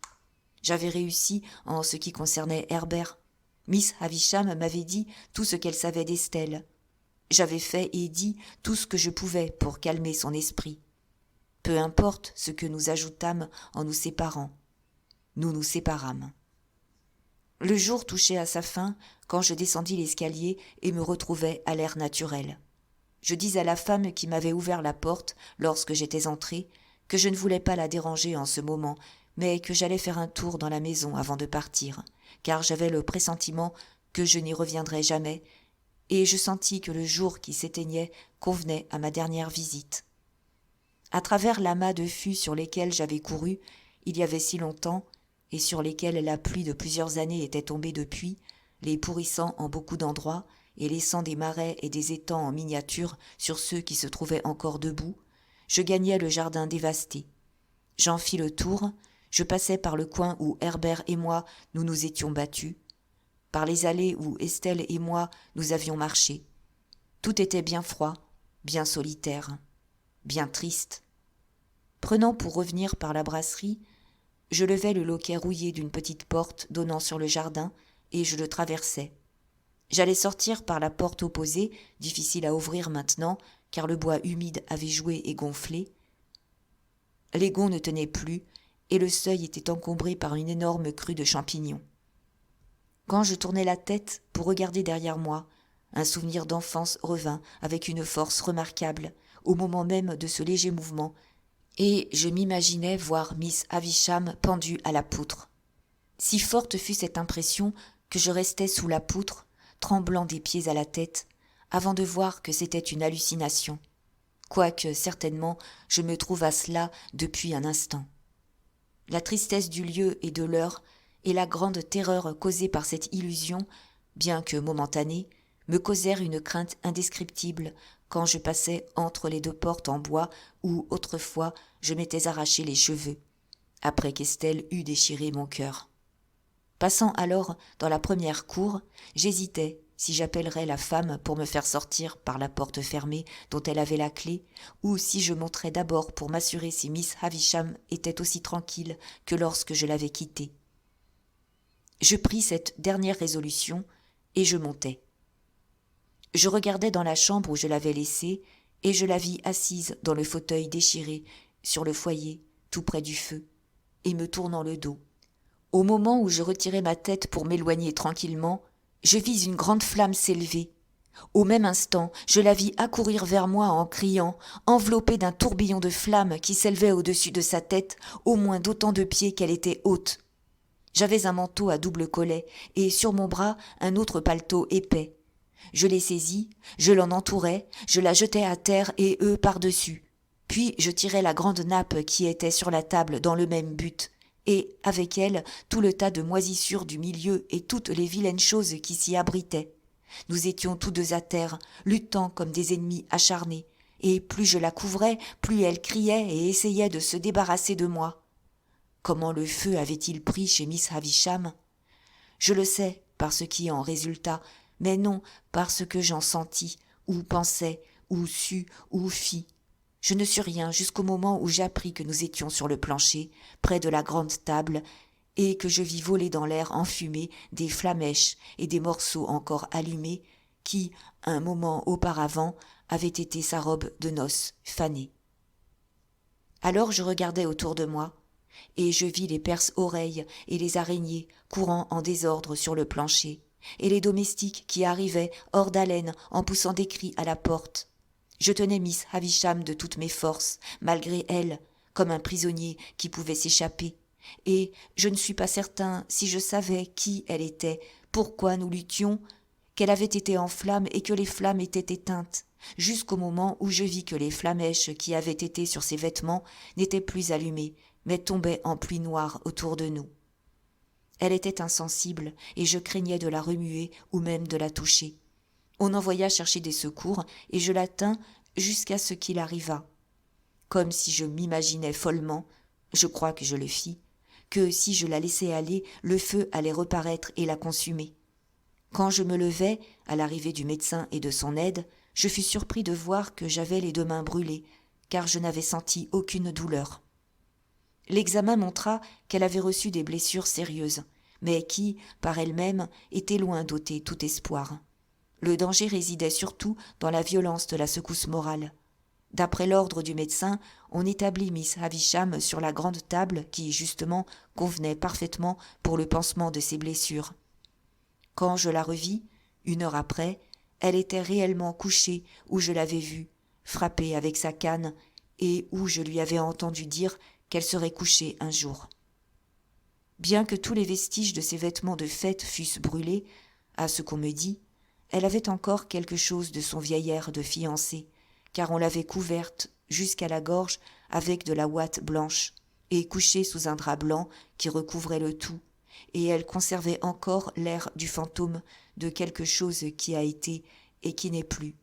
J'avais réussi en ce qui concernait Herbert. Miss Havisham m'avait dit tout ce qu'elle savait d'Estelle. J'avais fait et dit tout ce que je pouvais pour calmer son esprit. Peu importe ce que nous ajoutâmes en nous séparant. Nous nous séparâmes. Le jour touchait à sa fin quand je descendis l'escalier et me retrouvai à l'air naturel. Je dis à la femme qui m'avait ouvert la porte lorsque j'étais entrée que je ne voulais pas la déranger en ce moment, mais que j'allais faire un tour dans la maison avant de partir, car j'avais le pressentiment que je n'y reviendrais jamais, et je sentis que le jour qui s'éteignait convenait à ma dernière visite. À travers l'amas de fûts sur lesquels j'avais couru, il y avait si longtemps, et sur lesquels la pluie de plusieurs années était tombée depuis, les pourrissant en beaucoup d'endroits, et laissant des marais et des étangs en miniature sur ceux qui se trouvaient encore debout, je gagnais le jardin dévasté. J'en fis le tour, je passais par le coin où Herbert et moi nous nous étions battus, par les allées où Estelle et moi nous avions marché. Tout était bien froid, bien solitaire, bien triste. Prenant pour revenir par la brasserie, je levai le loquet rouillé d'une petite porte donnant sur le jardin et je le traversai. J'allais sortir par la porte opposée, difficile à ouvrir maintenant, car le bois humide avait joué et gonflé. Les gonds ne tenaient plus, et le seuil était encombré par une énorme crue de champignons. Quand je tournai la tête pour regarder derrière moi, un souvenir d'enfance revint avec une force remarquable, au moment même de ce léger mouvement, et je m'imaginais voir Miss Havisham pendue à la poutre. Si forte fut cette impression que je restais sous la poutre, tremblant des pieds à la tête, avant de voir que c'était une hallucination, quoique certainement je me trouvasse là depuis un instant. La tristesse du lieu et de l'heure et la grande terreur causée par cette illusion, bien que momentanée, me causèrent une crainte indescriptible quand je passais entre les deux portes en bois où autrefois je m'étais arraché les cheveux, après qu'Estelle eût déchiré mon cœur. Passant alors dans la première cour, j'hésitais si j'appellerais la femme pour me faire sortir par la porte fermée dont elle avait la clé, ou si je monterais d'abord pour m'assurer si Miss Havisham était aussi tranquille que lorsque je l'avais quittée. Je pris cette dernière résolution et je montai. Je regardai dans la chambre où je l'avais laissée et je la vis assise dans le fauteuil déchiré sur le foyer, tout près du feu, et me tournant le dos. Au moment où je retirai ma tête pour m'éloigner tranquillement, je vis une grande flamme s'élever. Au même instant, je la vis accourir vers moi en criant, enveloppée d'un tourbillon de flammes qui s'élevait au-dessus de sa tête, au moins d'autant de pieds qu'elle était haute. J'avais un manteau à double collet et sur mon bras un autre paletot épais. Je les saisis, je l'en entourai, je la jetai à terre et eux par-dessus. Puis je tirai la grande nappe qui était sur la table dans le même but, et, avec elle, tout le tas de moisissures du milieu et toutes les vilaines choses qui s'y abritaient. Nous étions tous deux à terre, luttant comme des ennemis acharnés, et plus je la couvrais, plus elle criait et essayait de se débarrasser de moi. Comment le feu avait-il pris chez Miss Havisham ? Je le sais par ce qui en résulta, mais non par ce que j'en sentis, ou pensais, ou sus, ou fis. Je ne sus rien jusqu'au moment où j'appris que nous étions sur le plancher, près de la grande table, et que je vis voler dans l'air enfumé des flammèches et des morceaux encore allumés, qui, un moment auparavant, avaient été sa robe de noces fanée. Alors je regardai autour de moi, et je vis les perce-oreilles et les araignées courant en désordre sur le plancher, et les domestiques qui arrivaient hors d'haleine en poussant des cris à la porte. Je tenais Miss Havisham de toutes mes forces, malgré elle, comme un prisonnier qui pouvait s'échapper, et je ne suis pas certain si je savais qui elle était, pourquoi nous luttions, qu'elle avait été en flammes et que les flammes étaient éteintes, jusqu'au moment où je vis que les flammèches qui avaient été sur ses vêtements n'étaient plus allumées, mais tombaient en pluie noire autour de nous. Elle était insensible, et je craignais de la remuer ou même de la toucher. On envoya chercher des secours, et je la tins jusqu'à ce qu'il arrivât. Comme si je m'imaginais follement, je crois que je le fis, que si je la laissais aller, le feu allait reparaître et la consumer. Quand je me levai, à l'arrivée du médecin et de son aide, je fus surpris de voir que j'avais les 2 mains brûlées, car je n'avais senti aucune douleur. L'examen montra qu'elle avait reçu des blessures sérieuses, mais qui, par elles-mêmes, étaient loin d'ôter tout espoir. Le danger résidait surtout dans la violence de la secousse morale. D'après l'ordre du médecin, on établit Miss Havisham sur la grande table qui, justement, convenait parfaitement pour le pansement de ses blessures. Quand je la revis, 1 heure après, elle était réellement couchée où je l'avais vue, frappée avec sa canne, et où je lui avais entendu dire qu'elle serait couchée un jour. Bien que tous les vestiges de ses vêtements de fête fussent brûlés, à ce qu'on me dit, elle avait encore quelque chose de son vieil air de fiancée, car on l'avait couverte jusqu'à la gorge avec de la ouate blanche, et couchée sous un drap blanc qui recouvrait le tout, et elle conservait encore l'air du fantôme de quelque chose qui a été et qui n'est plus.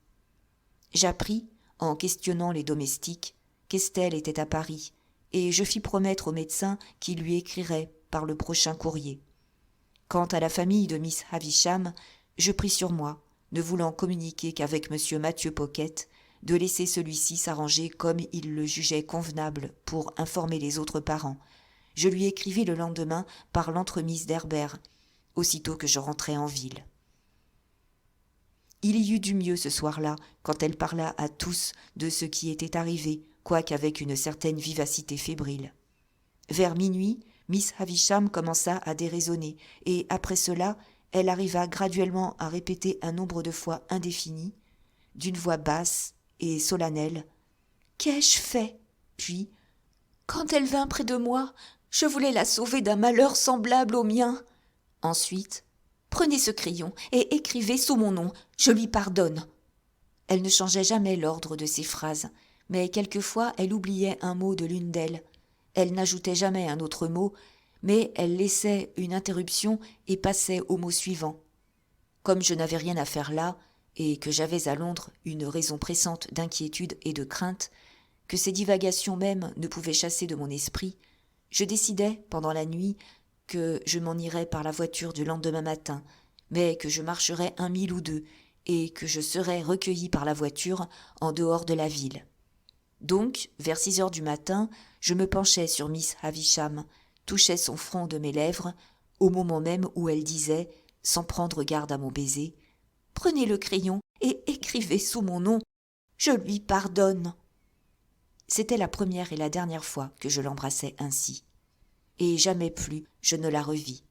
J'appris, en questionnant les domestiques, qu'Estelle était à Paris, et je fis promettre au médecin qu'il lui écrirait par le prochain courrier. Quant à la famille de Miss Havisham, je pris sur moi, ne voulant communiquer qu'avec M. Mathieu Pocket, de laisser celui-ci s'arranger comme il le jugeait convenable pour informer les autres parents. Je lui écrivis le lendemain par l'entremise d'Herbert, aussitôt que je rentrai en ville. Il y eut du mieux ce soir-là, quand elle parla à tous de ce qui était arrivé, quoique avec une certaine vivacité fébrile. Vers minuit, Miss Havisham commença à déraisonner, et après cela, elle arriva graduellement à répéter un nombre de fois indéfini, d'une voix basse et solennelle, « Qu'ai-je fait ?» Puis, « Quand elle vint près de moi, je voulais la sauver d'un malheur semblable au mien. » Ensuite, « Prenez ce crayon et écrivez sous mon nom, je lui pardonne. » Elle ne changeait jamais l'ordre de ses phrases, mais quelquefois elle oubliait un mot de l'une d'elles. Elle n'ajoutait jamais un autre mot, mais elle laissait une interruption et passait au mot suivant. Comme je n'avais rien à faire là, et que j'avais à Londres une raison pressante d'inquiétude et de crainte, que ces divagations mêmes ne pouvaient chasser de mon esprit, je décidai, pendant la nuit, que je m'en irais par la voiture du lendemain matin, mais que je marcherais 1 mille ou 2, et que je serais recueilli par la voiture en dehors de la ville. Donc, vers 6 heures du matin, je me penchai sur Miss Havisham, touchai son front de mes lèvres, au moment même où elle disait, sans prendre garde à mon baiser, « Prenez le crayon et écrivez sous mon nom, je lui pardonne. » C'était la première et la dernière fois que je l'embrassais ainsi. Et jamais plus je ne la revis.